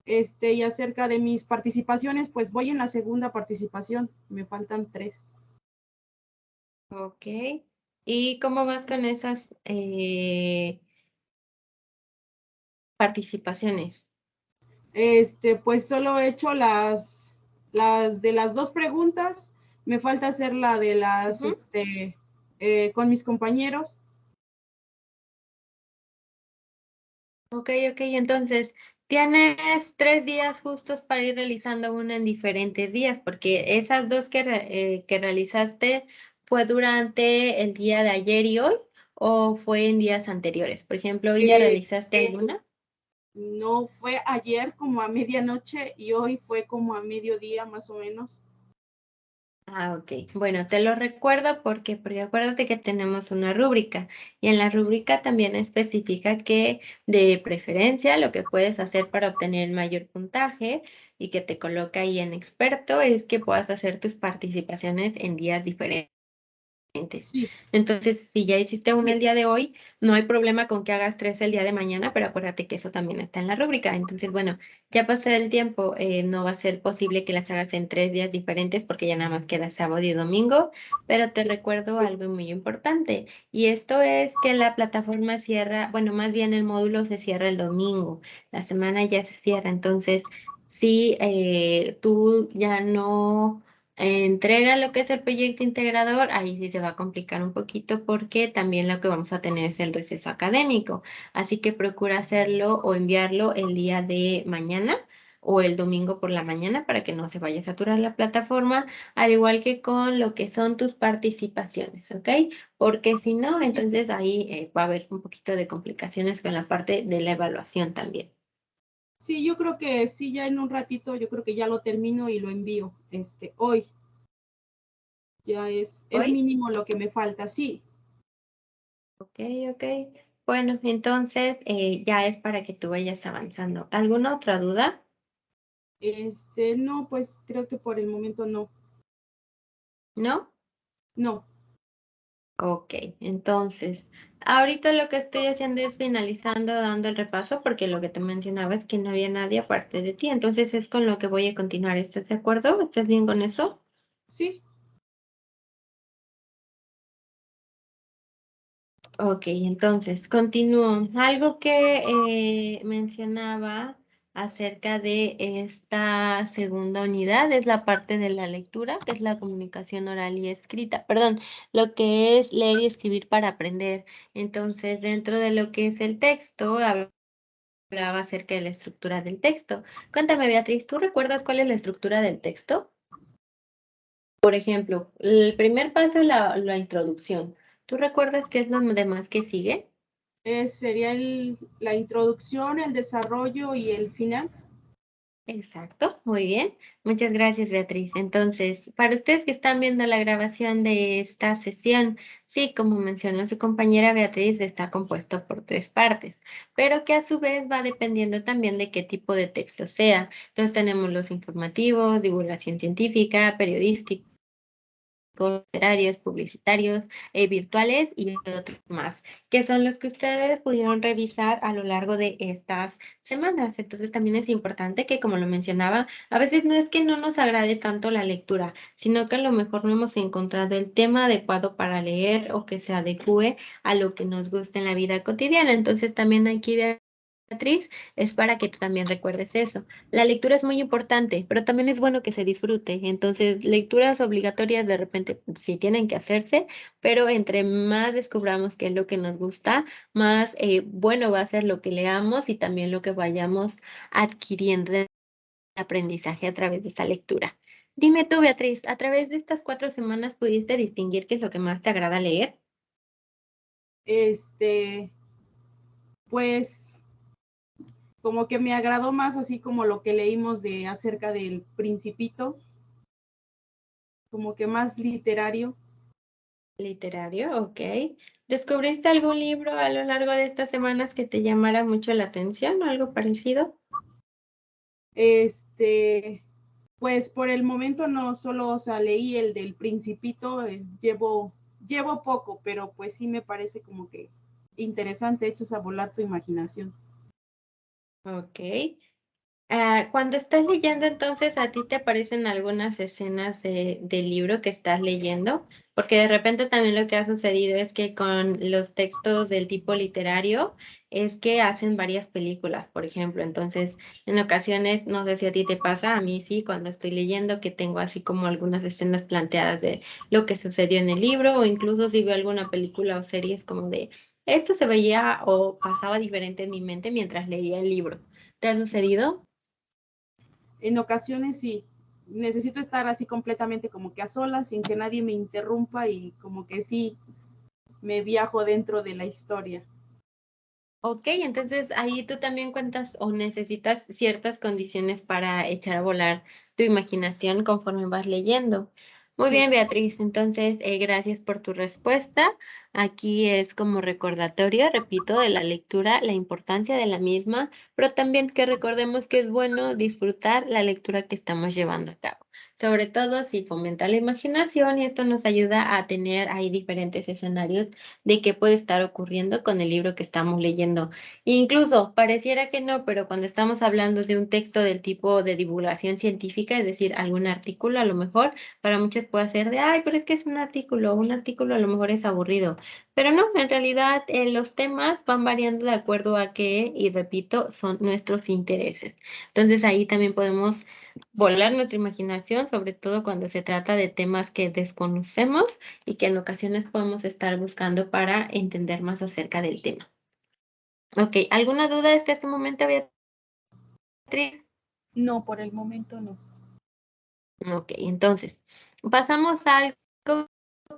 Y acerca de mis participaciones, pues voy en la segunda participación. Me faltan 3. Ok. ¿Y cómo vas con esas participaciones? Pues solo he hecho las de las 2 preguntas. Me falta hacer la de las, Ujú. con mis compañeros. Ok, entonces tienes 3 días justos para ir realizando una en diferentes días, porque esas dos que realizaste fue durante el día de ayer y hoy, o fue en días anteriores. Por ejemplo, ¿hoy ya Eh, realizaste alguna? no fue ayer como a medianoche y hoy fue como a mediodía más o menos. Ok. Bueno, te lo recuerdo porque acuérdate que tenemos una rúbrica y en la rúbrica también especifica que de preferencia lo que puedes hacer para obtener mayor puntaje y que te coloca ahí en experto es que puedas hacer tus participaciones en días diferentes. Sí, Entonces, si ya hiciste una el día de hoy, no hay problema con que hagas 3 el día de mañana, pero acuérdate que eso también está en la rúbrica. Entonces, bueno, ya pasó el tiempo, no va a ser posible que las hagas en 3 días diferentes porque ya nada más queda sábado y domingo, pero te sí, recuerdo algo muy importante y esto es que la plataforma cierra, bueno, más bien el módulo se cierra el domingo, la semana ya se cierra, entonces, si tú ya no entrega lo que es el proyecto integrador, ahí sí se va a complicar un poquito porque también lo que vamos a tener es el receso académico. Así que procura hacerlo o enviarlo el día de mañana o el domingo por la mañana para que no se vaya a saturar la plataforma, al igual que con lo que son tus participaciones, ¿ok? Porque si no, entonces ahí va a haber un poquito de complicaciones con la parte de la evaluación también. sí, yo creo que sí, ya en un ratito, yo creo que ya lo termino y lo envío, hoy. Ya es ¿Hoy? mínimo lo que me falta, sí. Ok, ok. Bueno, entonces ya es para que tú vayas avanzando. ¿Alguna otra duda? No, pues creo que por el momento no. ¿No? No, Ok, entonces, ahorita lo que estoy haciendo es finalizando, dando el repaso, porque lo que te mencionaba es que no había nadie aparte de ti, entonces es con lo que voy a continuar. ¿Estás de acuerdo? ¿Estás bien con eso? sí. Ok, entonces, continúo. Algo que mencionaba acerca de esta segunda unidad es la parte de la lectura, que es la comunicación oral y escrita. Perdón, lo que es leer y escribir para aprender. Entonces, dentro de lo que es el texto, hablaba acerca de la estructura del texto. Cuéntame, Beatriz, ¿tú recuerdas cuál es la estructura del texto? Por ejemplo, el primer paso es la introducción. ¿Tú recuerdas qué es lo demás que sigue? Sería la introducción, el desarrollo y el final. Exacto, muy bien. Muchas gracias, Beatriz. Entonces, para ustedes que están viendo la grabación de esta sesión, sí, como mencionó su compañera Beatriz, está compuesto por 3 partes, pero que a su vez va dependiendo también de qué tipo de texto sea. Entonces tenemos los informativos, divulgación científica, periodística, literarios, publicitarios, virtuales y otros más, que son los que ustedes pudieron revisar a lo largo de estas semanas. Entonces también es importante que, como lo mencionaba, a veces no es que no nos agrade tanto la lectura, sino que a lo mejor no hemos encontrado el tema adecuado para leer o que se adecue a lo que nos gusta en la vida cotidiana. Entonces también aquí, Beatriz, es para que tú también recuerdes eso. La lectura es muy importante, pero también es bueno que se disfrute. Entonces, lecturas obligatorias de repente sí tienen que hacerse, pero entre más descubramos qué es lo que nos gusta, más bueno va a ser lo que leamos y también lo que vayamos adquiriendo de aprendizaje a través de esa lectura. Dime tú, Beatriz, ¿a través de estas 4 semanas pudiste distinguir qué es lo que más te agrada leer? Este, pues como que me agradó más así como lo que leímos de acerca del Principito, como que más literario. Literario, ok. ¿Descubriste algún libro a lo largo de estas semanas que te llamara mucho la atención o algo parecido? Este, pues por el momento no, solo, o sea, leí el del Principito, llevo poco, pero pues sí me parece como que interesante, echas a volar tu imaginación. Ok. Cuando estás leyendo, entonces, ¿a ti te aparecen algunas escenas del libro que estás leyendo? Porque de repente también lo que ha sucedido es que con los textos del tipo literario es que hacen varias películas, por ejemplo. Entonces, en ocasiones, no sé si a ti te pasa, a mí sí, cuando estoy leyendo, que tengo así como algunas escenas planteadas de lo que sucedió en el libro, o incluso si veo alguna película o serie, es como de, esto se veía o pasaba diferente en mi mente mientras leía el libro. ¿Te ha sucedido? En ocasiones sí, necesito estar así completamente como que a solas, sin que nadie me interrumpa y como que sí me viajo dentro de la historia. Ok, entonces ahí tú también cuentas o necesitas ciertas condiciones para echar a volar tu imaginación conforme vas leyendo. Muy Sí, bien, Beatriz. Entonces, gracias por tu respuesta. Aquí es como recordatorio, repito, de la lectura, la importancia de la misma, pero también que recordemos que es bueno disfrutar la lectura que estamos llevando a cabo. Sobre todo si fomenta la imaginación y esto nos ayuda a tener ahí diferentes escenarios de qué puede estar ocurriendo con el libro que estamos leyendo. Incluso pareciera que no, pero cuando estamos hablando de un texto del tipo de divulgación científica, es decir, algún artículo, a lo mejor para muchos puede ser de, ay, pero es que es un artículo a lo mejor es aburrido, pero no, en realidad los temas van variando de acuerdo a qué, y repito, son nuestros intereses. Entonces ahí también podemos volar nuestra imaginación, sobre todo cuando se trata de temas que desconocemos y que en ocasiones podemos estar buscando para entender más acerca del tema. Ok, ¿alguna duda hasta este momento, Beatriz? no, por el momento no. Ok, entonces, pasamos a algo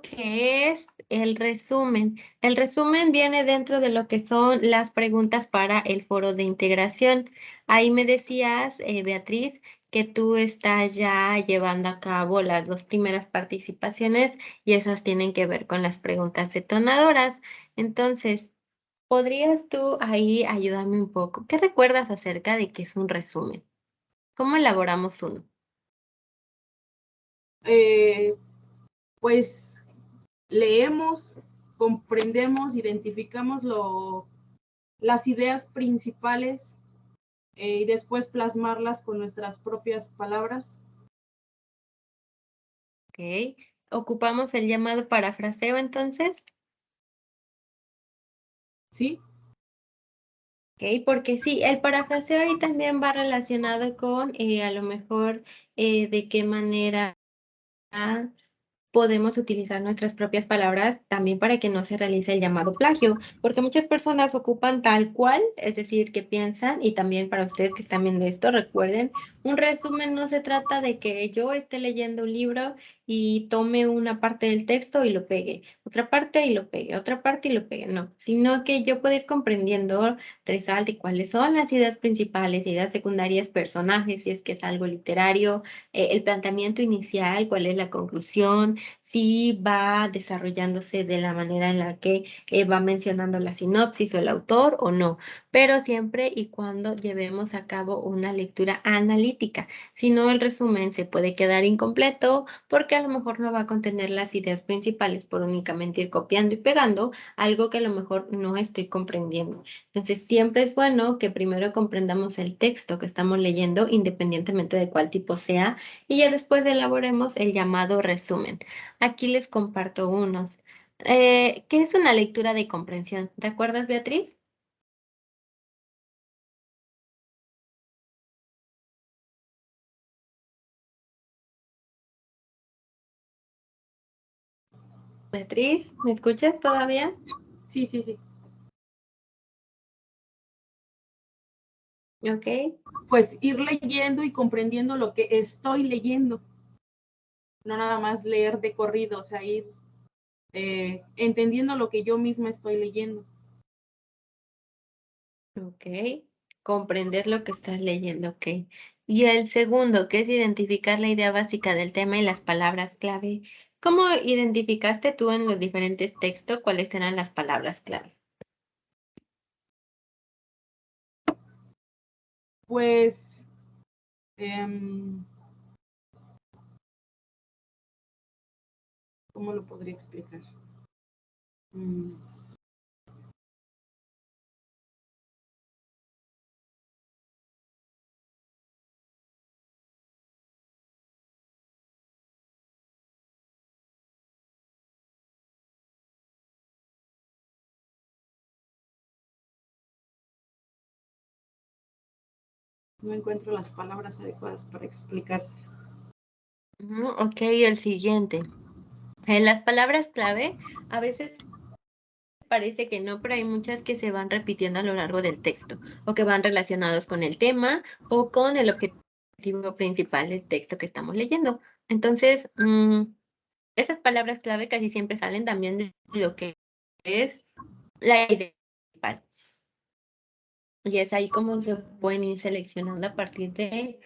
que es el resumen. El resumen viene dentro de lo que son las preguntas para el foro de integración. Ahí me decías, Beatriz, que tú estás ya llevando a cabo las 2 primeras participaciones y esas tienen que ver con las preguntas detonadoras. Entonces, ¿podrías tú ahí ayudarme un poco? ¿Qué recuerdas acerca de qué es un resumen? ¿Cómo elaboramos uno? Eh, pues leemos, comprendemos, identificamos las ideas principales y después plasmarlas con nuestras propias palabras. Ok. ¿Ocupamos el llamado parafraseo entonces? ¿Sí? Ok, porque sí, el parafraseo ahí también va relacionado con a lo mejor de qué manera podemos utilizar nuestras propias palabras también para que no se realice el llamado plagio, porque muchas personas ocupan tal cual, es decir, que piensan, y también para ustedes que están viendo esto, recuerden, un resumen no se trata de que yo esté leyendo un libro y tome una parte del texto y lo pegue, otra parte y lo pegue, otra parte y lo pegue, no, sino que yo puedo ir comprendiendo, resalte cuáles son las ideas principales, ideas secundarias, personajes, si es que es algo literario, el planteamiento inicial, cuál es la conclusión, si va desarrollándose de la manera en la que va mencionando la sinopsis o el autor o no, pero siempre y cuando llevemos a cabo una lectura analítica. Si no, el resumen se puede quedar incompleto porque a lo mejor no va a contener las ideas principales por únicamente ir copiando y pegando algo que a lo mejor no estoy comprendiendo. Entonces, siempre es bueno que primero comprendamos el texto que estamos leyendo, independientemente de cuál tipo sea, y ya después elaboremos el llamado resumen. Aquí les comparto unos. ¿Qué es una lectura de comprensión? ¿Recuerdas, Beatriz? Beatriz, ¿me escuchas todavía? Sí, sí, sí. Ok. Pues ir leyendo y comprendiendo lo que estoy leyendo, no nada más leer de corrido, o sea, ir entendiendo lo que yo misma estoy leyendo. Ok. Comprender lo que estás leyendo, ok. Y el segundo, que es identificar la idea básica del tema y las palabras clave. ¿Cómo identificaste tú en los diferentes textos cuáles eran las palabras clave? Pues, ¿cómo lo podría explicar? Mm, no encuentro las palabras adecuadas para explicarse. Ok, el siguiente. Las palabras clave a veces parece que no, pero hay muchas que se van repitiendo a lo largo del texto o que van relacionados con el tema o con el objetivo principal del texto que estamos leyendo. Entonces, esas palabras clave casi siempre salen también de lo que es la idea principal. Y es ahí como se pueden ir seleccionando a partir de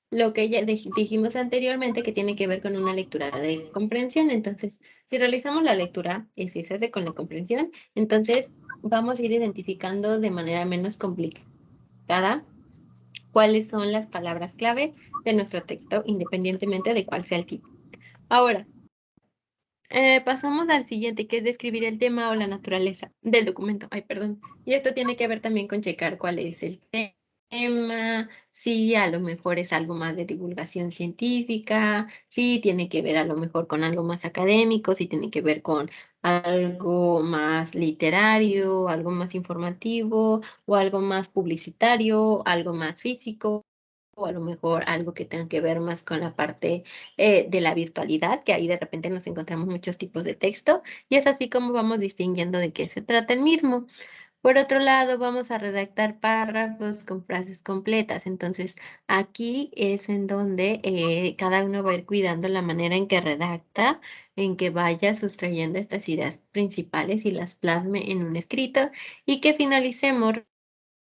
lo que ya dijimos anteriormente, que tiene que ver con una lectura de comprensión. Entonces, si realizamos la lectura y si se hace con la comprensión, entonces vamos a ir identificando de manera menos complicada cuáles son las palabras clave de nuestro texto, independientemente de cuál sea el tipo. Ahora, pasamos al siguiente, que es describir el tema o la naturaleza del documento. Ay, perdón. Y esto tiene que ver también con checar cuál es el tema, si a lo mejor es algo más de divulgación científica, si tiene que ver a lo mejor con algo más académico, si tiene que ver con algo más literario, algo más informativo, o algo más publicitario, algo más físico, o a lo mejor algo que tenga que ver más con la parte de la virtualidad, que ahí de repente nos encontramos muchos tipos de texto, y es así como vamos distinguiendo de qué se trata el mismo. Por otro lado, vamos a redactar párrafos con frases completas. Entonces, aquí es en donde cada uno va a ir cuidando la manera en que redacta, en que vaya sustrayendo estas ideas principales y las plasme en un escrito y que finalicemos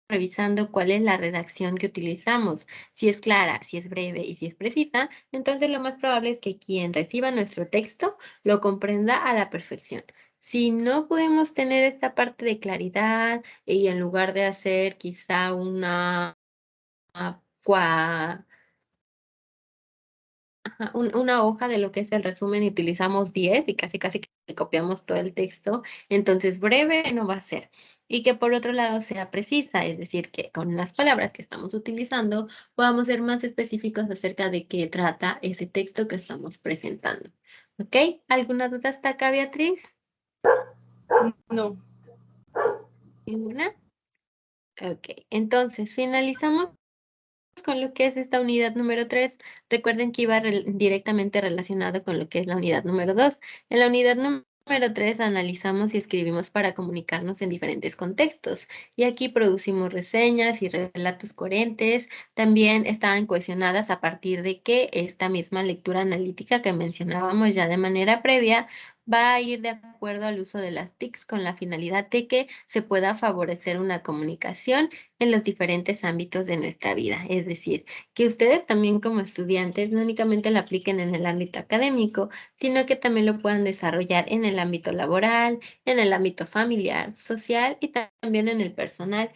revisando cuál es la redacción que utilizamos. Si es clara, si es breve y si es precisa, entonces lo más probable es que quien reciba nuestro texto lo comprenda a la perfección. Si no podemos tener esta parte de claridad y en lugar de hacer quizá una una hoja de lo que es el resumen y utilizamos 10 y casi casi que copiamos todo el texto, entonces breve no va a ser. Y que por otro lado sea precisa, es decir, que con las palabras que estamos utilizando podamos ser más específicos acerca de qué trata ese texto que estamos presentando. ¿Ok? ¿Alguna duda hasta acá, Beatriz? No, ¿Ninguna? Ok, entonces finalizamos con lo que es esta unidad número 3. Recuerden que iba directamente relacionado con lo que es la unidad número 2. En la unidad número 3 analizamos y escribimos para comunicarnos en diferentes contextos. Y aquí producimos reseñas y relatos coherentes. También estaban cohesionadas a partir de que esta misma lectura analítica que mencionábamos ya de manera previa va a ir de acuerdo al uso de las TICs con la finalidad de que se pueda favorecer una comunicación en los diferentes ámbitos de nuestra vida. Es decir, que ustedes también como estudiantes no únicamente lo apliquen en el ámbito académico, sino que también lo puedan desarrollar en el ámbito laboral, en el ámbito familiar, social y también en el personal,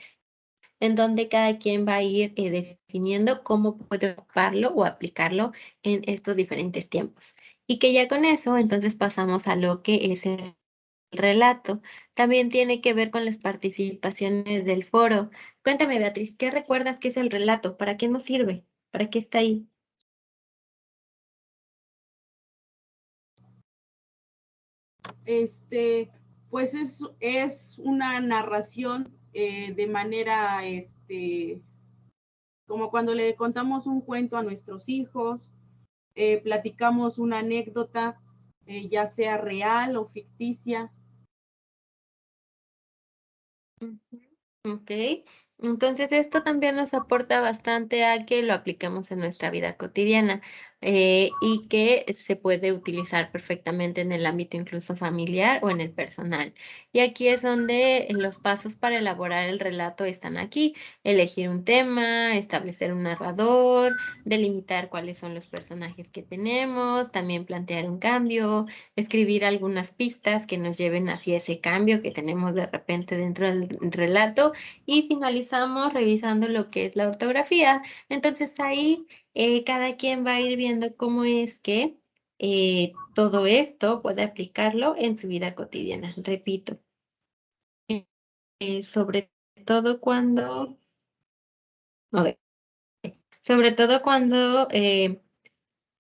en donde cada quien va a ir definiendo cómo puede ocuparlo o aplicarlo en estos diferentes tiempos. Y que ya con eso, entonces pasamos a lo que es el relato. También tiene que ver con las participaciones del foro. Cuéntame, Beatriz, ¿qué recuerdas que es el relato? ¿Para qué nos sirve? ¿Para qué está ahí? Pues es una narración de manera, como cuando le contamos un cuento a nuestros hijos, platicamos una anécdota, ya sea real o ficticia. Ok, entonces esto también nos aporta bastante a que lo apliquemos en nuestra vida cotidiana y que se puede utilizar perfectamente en el ámbito incluso familiar o en el personal. Y aquí es donde los pasos para elaborar el relato están aquí. Elegir un tema, establecer un narrador, delimitar cuáles son los personajes que tenemos, también plantear un cambio, escribir algunas pistas que nos lleven hacia ese cambio que tenemos de repente dentro del relato y finalizamos revisando lo que es la ortografía. Entonces ahí cada quien va a ir viendo cómo es que todo esto puede aplicarlo en su vida cotidiana. Repito, sobre todo cuando, ok, sobre todo cuando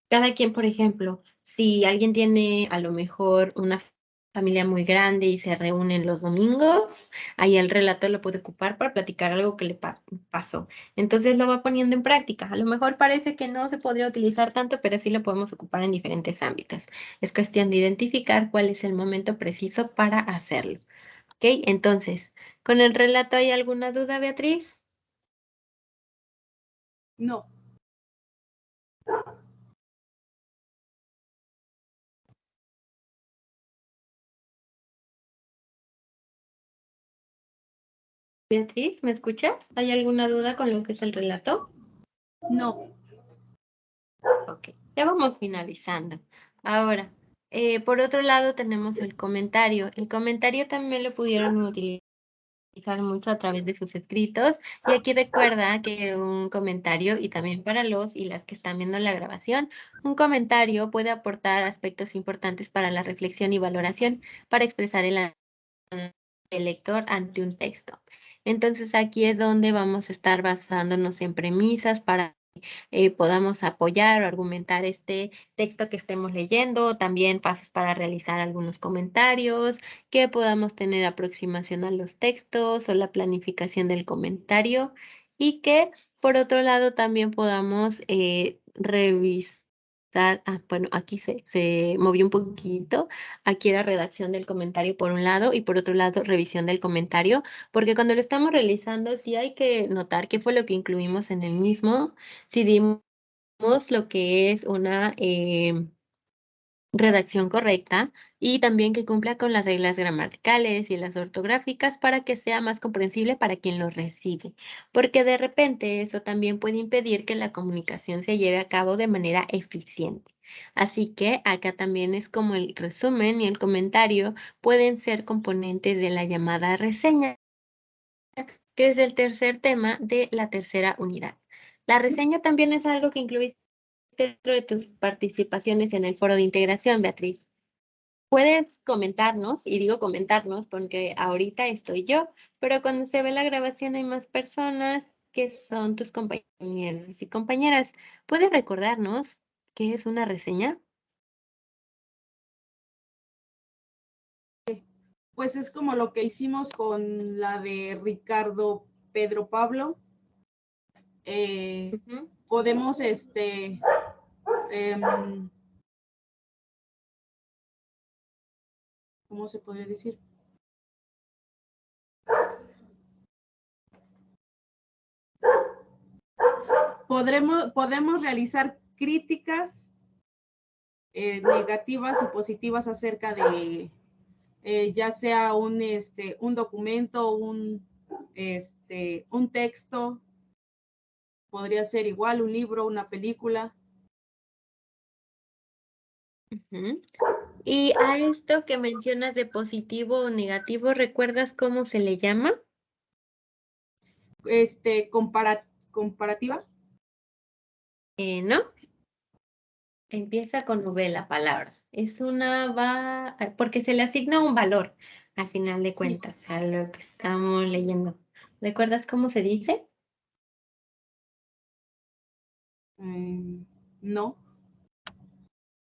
cada quien, por ejemplo, si alguien tiene a lo mejor una familia muy grande y se reúnen los domingos, ahí el relato lo puede ocupar para platicar algo que le pasó. Entonces lo va poniendo en práctica. A lo mejor parece que no se podría utilizar tanto, pero sí lo podemos ocupar en diferentes ámbitos. Es cuestión de identificar cuál es el momento preciso para hacerlo. ¿Ok? Entonces, ¿con el relato hay alguna duda, Beatriz? No. Beatriz, ¿me escuchas? ¿Hay alguna duda con lo que es el relato? No. Ok, ya vamos finalizando. Ahora, por otro lado tenemos el comentario. El comentario también lo pudieron utilizar mucho a través de sus escritos. Y aquí recuerda que un comentario, y también para los y las que están viendo la grabación, un comentario puede aportar aspectos importantes para la reflexión y valoración para expresar el lector ante un texto. Entonces aquí es donde vamos a estar basándonos en premisas para podamos apoyar o argumentar este texto que estemos leyendo, también pasos para realizar algunos comentarios, que podamos tener aproximación a los textos o la planificación del comentario y que por otro lado también podamos revisar. Bueno, aquí se movió un poquito. Aquí era redacción del comentario por un lado y por otro lado revisión del comentario, porque cuando lo estamos realizando sí hay que notar qué fue lo que incluimos en el mismo, si dimos lo que es una redacción correcta y también que cumpla con las reglas gramaticales y las ortográficas para que sea más comprensible para quien lo recibe, porque de repente eso también puede impedir que la comunicación se lleve a cabo de manera eficiente. Así que acá también es como el resumen y el comentario pueden ser componentes de la llamada reseña, que es el tercer tema de la tercera unidad. La reseña también es algo que incluye dentro de tus participaciones en el foro de integración, Beatriz. Puedes comentarnos, y digo comentarnos porque ahorita estoy yo, pero cuando se ve la grabación hay más personas que son tus compañeros y compañeras. ¿Puedes recordarnos qué es una reseña? Pues es como lo que hicimos con la de Ricardo Pedro Pablo. podemos, ¿cómo se podría decir? Podemos realizar críticas negativas o positivas acerca de ya sea un documento, un texto, podría ser igual un libro, una película. Y a esto que mencionas de positivo o negativo, ¿recuerdas cómo se le llama? Comparativa. No. Empieza con V la palabra. Es porque se le asigna un valor al final de cuentas a lo que estamos leyendo. ¿Recuerdas cómo se dice? No.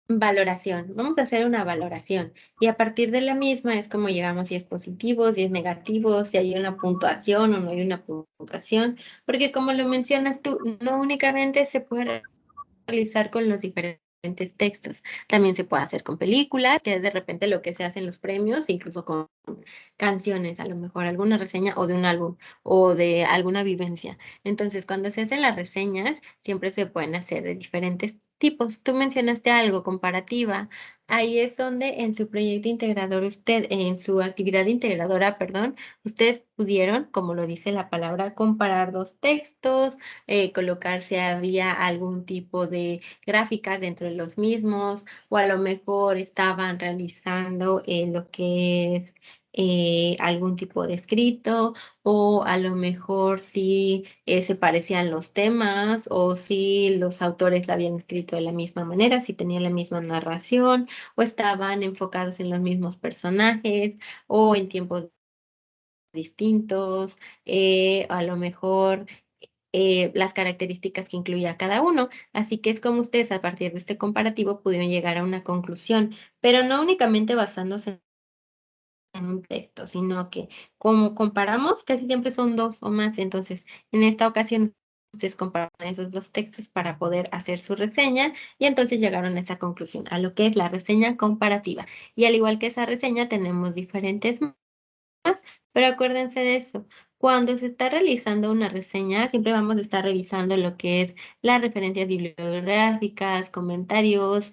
Valoración. Vamos a hacer una valoración y a partir de la misma es como llegamos si es positivo, si es negativo, si hay una puntuación o no hay una puntuación, porque como lo mencionas tú, no únicamente se puede realizar con los diferentes textos, también se puede hacer con películas, que es de repente lo que se hace en los premios, incluso con canciones, a lo mejor alguna reseña o de un álbum o de alguna vivencia. Entonces, cuando se hacen las reseñas, siempre se pueden hacer de diferentes tipos. Tú mencionaste algo, comparativa. Ahí es donde en su proyecto integrador, en su actividad integradora, perdón, ustedes pudieron, como lo dice la palabra, comparar dos textos, colocar si había algún tipo de gráficas dentro de los mismos, o a lo mejor estaban realizando lo que es algún tipo de escrito, o a lo mejor si se parecían los temas, o si los autores la habían escrito de la misma manera, si tenían la misma narración, o estaban enfocados en los mismos personajes, o en tiempos distintos, a lo mejor las características que incluía cada uno. Así que es como ustedes a partir de este comparativo pudieron llegar a una conclusión, pero no únicamente basándose en un texto, sino que como comparamos, casi siempre son dos o más. Entonces, en esta ocasión, ustedes compararon esos dos textos para poder hacer su reseña y entonces llegaron a esa conclusión, a lo que es la reseña comparativa. Y al igual que esa reseña, tenemos diferentes más, pero acuérdense de eso. Cuando se está realizando una reseña, siempre vamos a estar revisando lo que es las referencias bibliográficas, comentarios,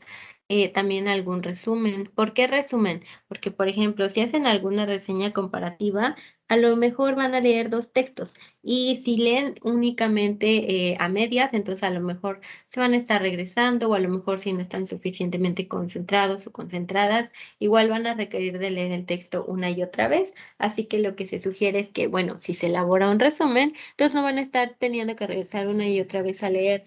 también algún resumen. ¿Por qué resumen? Porque, por ejemplo, si hacen alguna reseña comparativa, a lo mejor van a leer dos textos y si leen únicamente a medias, entonces a lo mejor se van a estar regresando o a lo mejor si no están suficientemente concentrados o concentradas, igual van a requerir de leer el texto una y otra vez. Así que lo que se sugiere es que, bueno, si se elabora un resumen, entonces no van a estar teniendo que regresar una y otra vez a leer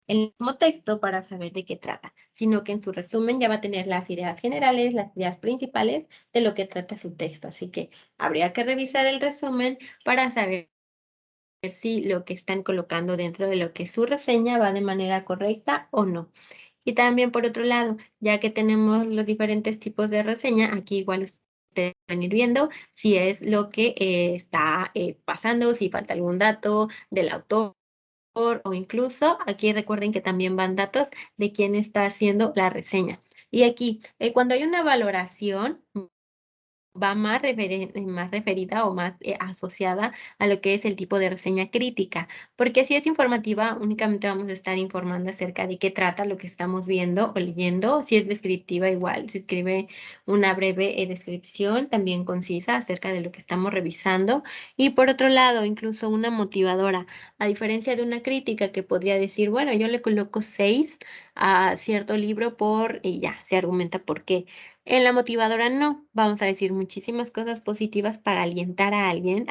el mismo texto para saber de qué trata, sino que en su resumen ya va a tener las ideas generales, las ideas principales de lo que trata su texto. Así que habría que revisar el resumen para saber si lo que están colocando dentro de lo que es su reseña va de manera correcta o no. Y también por otro lado, ya que tenemos los diferentes tipos de reseña, aquí igual ustedes van a ir viendo si es lo que está pasando, si falta algún dato del autor o incluso aquí recuerden que también van datos de quién está haciendo la reseña. Y aquí, cuando hay una valoración, va más referida o más asociada a lo que es el tipo de reseña crítica, porque si es informativa, únicamente vamos a estar informando acerca de qué trata lo que estamos viendo o leyendo. Si es descriptiva, igual se escribe una breve descripción, también concisa acerca de lo que estamos revisando. Y por otro lado, incluso una motivadora, a diferencia de una crítica que podría decir, bueno, yo le coloco 6 a cierto libro y ya, se argumenta por qué. En la motivadora no, vamos a decir muchísimas cosas positivas para alentar a alguien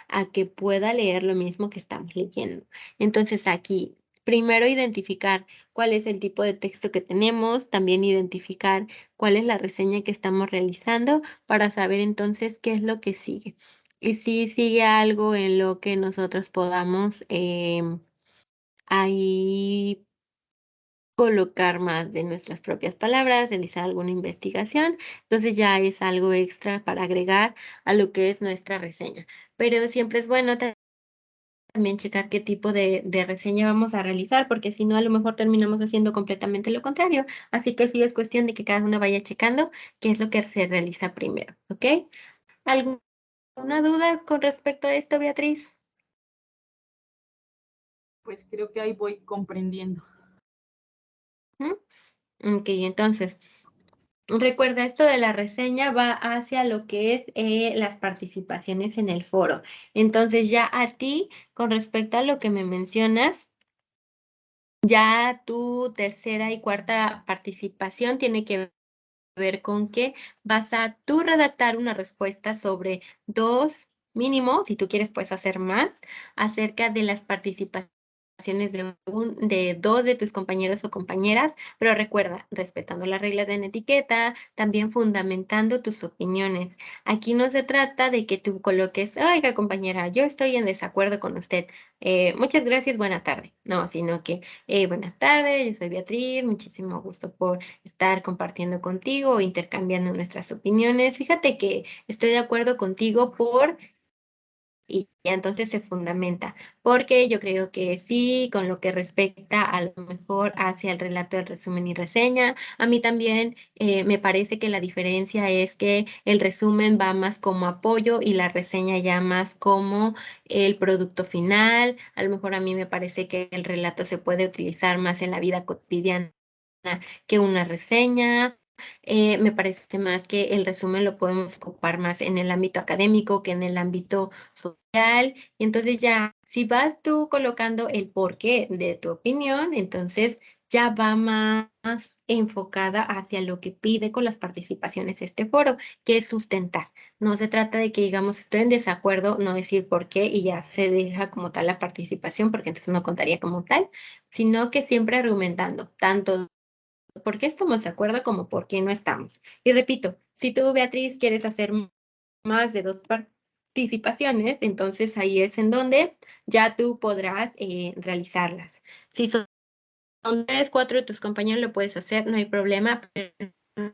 a que pueda leer lo mismo que estamos leyendo. Entonces aquí, primero identificar cuál es el tipo de texto que tenemos, también identificar cuál es la reseña que estamos realizando para saber entonces qué es lo que sigue. Y si sigue algo en lo que nosotros podamos ahí colocar más de nuestras propias palabras, realizar alguna investigación, entonces ya es algo extra para agregar a lo que es nuestra reseña. Pero siempre es bueno también checar qué tipo de reseña vamos a realizar, porque si no, a lo mejor terminamos haciendo completamente lo contrario. Así que sí es cuestión de que cada uno vaya checando qué es lo que se realiza primero, ¿ok? ¿Alguna duda con respecto a esto, Beatriz? Pues creo que ahí voy comprendiendo. ¿Mm? Ok, entonces, recuerda, esto de la reseña va hacia lo que es las participaciones en el foro. Entonces, ya a ti, con respecto a lo que me mencionas, ya tu tercera y cuarta participación tiene que ver con que vas a tú redactar una respuesta sobre dos mínimo, si tú quieres puedes hacer más, acerca de las participaciones de dos de tus compañeros o compañeras, pero recuerda, respetando las reglas de la etiqueta, también fundamentando tus opiniones. Aquí no se trata de que tú coloques, oiga compañera, yo estoy en desacuerdo con usted. Muchas gracias, buena tarde. No, sino que, buenas tardes, yo soy Beatriz, muchísimo gusto por estar compartiendo contigo o intercambiando nuestras opiniones. Fíjate que estoy de acuerdo contigo y ya entonces se fundamenta, porque yo creo que sí, con lo que respecta a lo mejor hacia el relato del resumen y reseña, a mí también me parece que la diferencia es que el resumen va más como apoyo y la reseña ya más como el producto final. A lo mejor a mí me parece que el relato se puede utilizar más en la vida cotidiana que una reseña. Me parece más que el resumen lo podemos ocupar más en el ámbito académico que en el ámbito social. Y entonces ya, si vas tú colocando el porqué de tu opinión, entonces ya va más enfocada hacia lo que pide con las participaciones este foro, que es sustentar. No se trata de que digamos estoy en desacuerdo, no decir por qué y ya se deja como tal la participación, porque entonces no contaría como tal, sino que siempre argumentando, tanto por qué estamos de acuerdo como por qué no estamos. Y repito, si tú, Beatriz, quieres hacer más de dos participaciones, entonces ahí es en donde ya tú podrás realizarlas. Si son tres, cuatro de tus compañeros lo puedes hacer, no hay problema, pero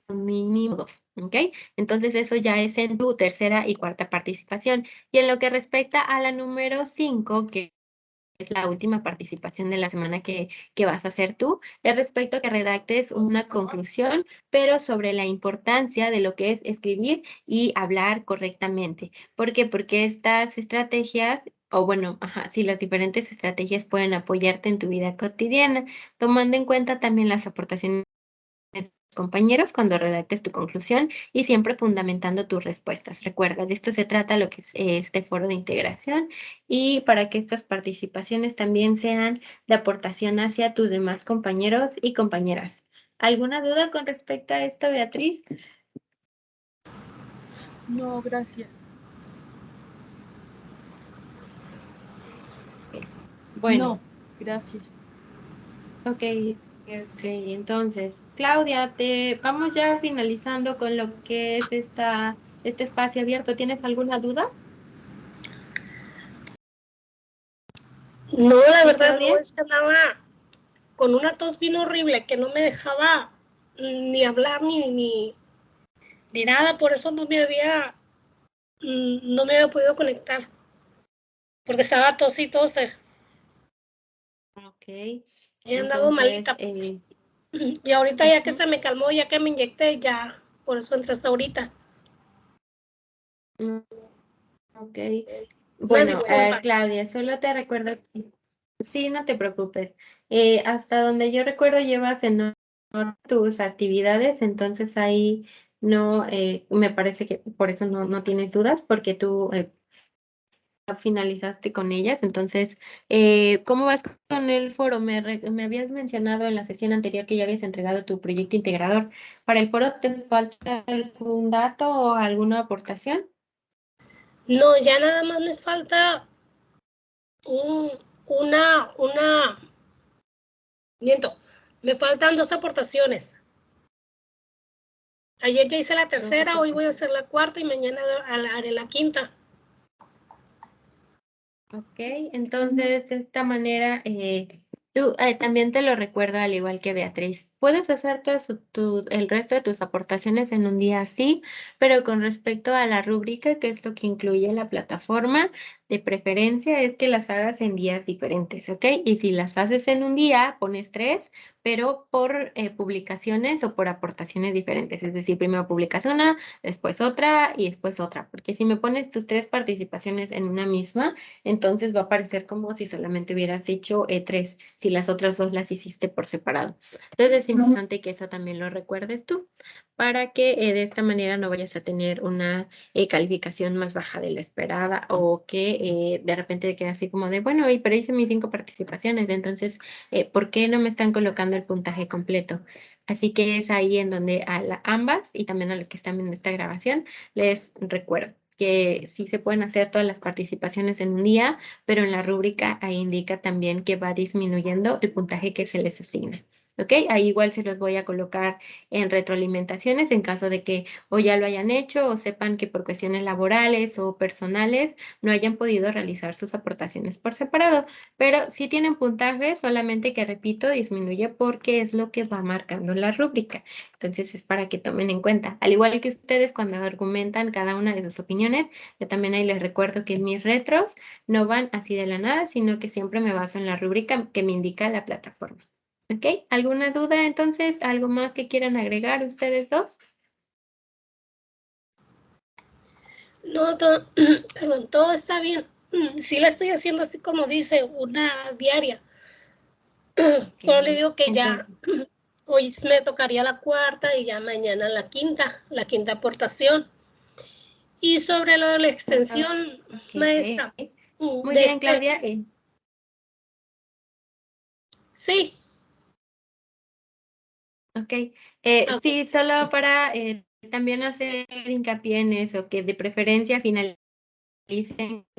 mínimo dos, ¿ok? Entonces eso ya es en tu tercera y cuarta participación. Y en lo que respecta a la número 5, que es la última participación de la semana que vas a hacer tú, es respecto a que redactes una conclusión, pero sobre la importancia de lo que es escribir y hablar correctamente. ¿Por qué? Porque estas estrategias, o bueno, ajá, sí, las diferentes estrategias pueden apoyarte en tu vida cotidiana, tomando en cuenta también las aportaciones compañeros cuando redactes tu conclusión y siempre fundamentando tus respuestas. Recuerda, de esto se trata lo que es este foro de integración y para que estas participaciones también sean de aportación hacia tus demás compañeros y compañeras. ¿Alguna duda con respecto a esto, Beatriz? No, gracias. Bueno, No, gracias. ok, entonces, Claudia, te vamos ya finalizando con lo que es este espacio abierto. ¿Tienes alguna duda? No, la ¿Sí, verdad no, Claudia? es que andaba con una tos bien horrible que no me dejaba ni hablar ni nada, por eso no me había podido conectar, porque estaba tos y tose. Ok, He andado entonces, malita, pues. Y ahorita ya que ujú, se me calmó, ya que me inyecté, ya, por eso entré hasta ahorita. mm, ok. Una Bueno, disculpa. Claudia, solo te recuerdo que sí, no te preocupes. Hasta donde yo recuerdo llevas en orden tus actividades, entonces ahí no, me parece que por eso no tienes dudas, porque tú finalizaste con ellas. Entonces, ¿cómo vas con el foro? Me habías mencionado en la sesión anterior que ya habías entregado tu proyecto integrador. ¿Para el foro te falta algún dato o alguna aportación? No, ya nada más me falta un, una, miento, me faltan 2 aportaciones. Ayer ya hice la Dos tercera, hoy voy a aportaciones. hacer la cuarta y mañana haré la quinta. Ok, entonces de esta manera, tú también te lo recuerdo al igual que Beatriz. puedes hacer el resto de tus aportaciones en un día sí, pero con respecto a la rúbrica, que es lo que incluye la plataforma, de preferencia es que las hagas en días diferentes, ¿ok? Y si las haces en un día, pones 3, pero por publicaciones o por aportaciones diferentes. Es decir, primero publicas una, después otra y después otra. Porque si me pones tus 3 participaciones en una misma, entonces va a parecer como si solamente hubieras hecho 3, si las otras 2 las hiciste por separado. Entonces es importante que eso también lo recuerdes tú, para que de esta manera no vayas a tener una calificación más baja de la esperada o que de repente quede así como de, bueno, pero hice mis 5 participaciones, entonces, ¿por qué no me están colocando el puntaje completo? Así que es ahí en donde ambas y también a los que están viendo esta grabación les recuerdo que sí se pueden hacer todas las participaciones en un día, pero en la rúbrica ahí indica también que va disminuyendo el puntaje que se les asigna. ¿Ok? Ahí igual se los voy a colocar en retroalimentaciones en caso de que o ya lo hayan hecho o sepan que por cuestiones laborales o personales no hayan podido realizar sus aportaciones por separado. Pero si tienen puntaje, solamente que repito, disminuye porque es lo que va marcando la rúbrica. Entonces es para que tomen en cuenta. Al igual que ustedes cuando argumentan cada una de sus opiniones, yo también ahí les recuerdo que mis retros no van así de la nada, sino que siempre me baso en la rúbrica que me indica la plataforma. ¿Ok? ¿Alguna duda entonces? ¿Algo más que quieran agregar ustedes dos? No, todo, perdón, todo está bien. Sí la estoy haciendo así como dice, una diaria. Pero le digo que ya hoy me tocaría la cuarta y ya mañana la quinta aportación. Y sobre lo de la extensión, maestra. Muy bien, Claudia. Sí. Ok. Sí, solo para también hacer hincapié en eso, que de preferencia finalicen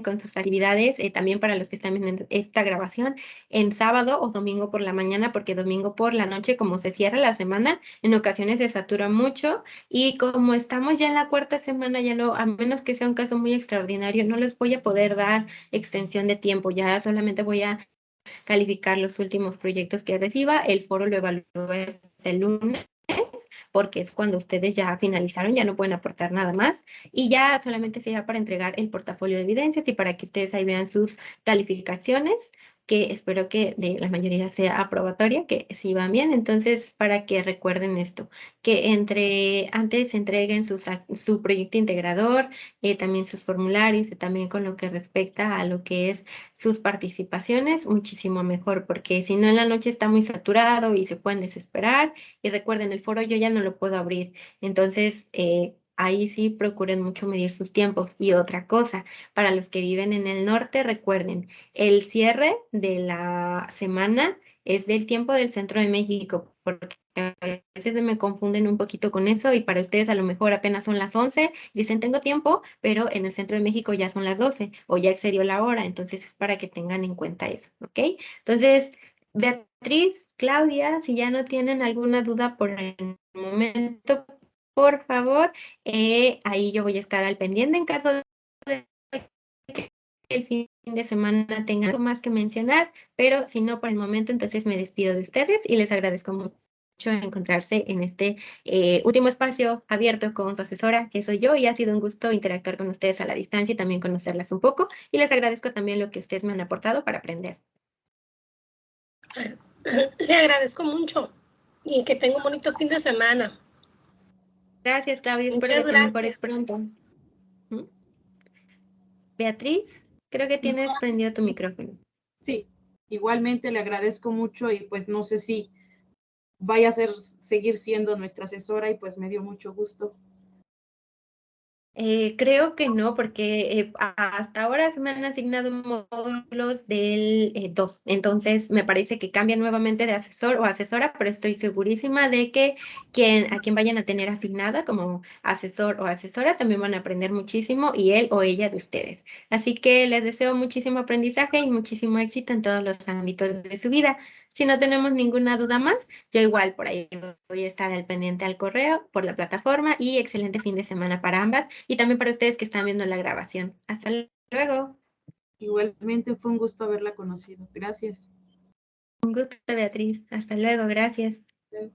con sus actividades, también para los que están viendo esta grabación, en sábado o domingo por la mañana, porque domingo por la noche, como se cierra la semana, en ocasiones se satura mucho y como estamos ya en la cuarta semana, ya no, a menos que sea un caso muy extraordinario, no les voy a poder dar extensión de tiempo, ya solamente voy a calificar los últimos proyectos que reciba, el foro lo evalúa este lunes, porque es cuando ustedes ya finalizaron, ya no pueden aportar nada más, y ya solamente será para entregar el portafolio de evidencias y para que ustedes ahí vean sus calificaciones, que espero que de la mayoría sea aprobatoria, que sí van bien. Entonces, para que recuerden esto, que antes entreguen su proyecto integrador, también sus formularios y también con lo que respecta a lo que es sus participaciones, muchísimo mejor, porque si no en la noche está muy saturado y se pueden desesperar. Y recuerden, el foro yo ya no lo puedo abrir, entonces ahí sí procuren mucho medir sus tiempos. Y otra cosa, para los que viven en el norte, recuerden, el cierre de la semana es del tiempo del centro de México, porque a veces me confunden un poquito con eso y para ustedes a lo mejor apenas son las 11, dicen tengo tiempo, pero en el centro de México ya son las 12 o ya excedió la hora, entonces es para que tengan en cuenta eso, ¿ok? Entonces, Beatriz, Claudia, si ya no tienen alguna duda por el momento, por favor, ahí yo voy a estar al pendiente en caso de que el fin de semana tengan algo más que mencionar, pero si no por el momento, entonces me despido de ustedes y les agradezco mucho encontrarse en este último espacio abierto con su asesora, que soy yo, y ha sido un gusto interactuar con ustedes a la distancia y también conocerlas un poco, y les agradezco también lo que ustedes me han aportado para aprender. Le agradezco mucho y que tenga un bonito fin de semana. Gracias, Claudia. Espero Muchas que te mejores gracias. pronto. Beatriz, creo que tienes prendido tu micrófono. Sí, igualmente le agradezco mucho y pues no sé si vaya a seguir siendo nuestra asesora y pues me dio mucho gusto. Creo que no, porque hasta ahora se me han asignado módulos del 2, entonces me parece que cambia nuevamente de asesor o asesora, pero estoy segurísima de que a quien vayan a tener asignada como asesor o asesora también van a aprender muchísimo y él o ella de ustedes. Así que les deseo muchísimo aprendizaje y muchísimo éxito en todos los ámbitos de su vida. Si no tenemos ninguna duda más, yo igual por ahí voy a estar al pendiente al correo, por la plataforma y excelente fin de semana para ambas y también para ustedes que están viendo la grabación. Hasta luego. Igualmente fue un gusto haberla conocido. Gracias. Un gusto, Beatriz. Hasta luego. Gracias. Sí.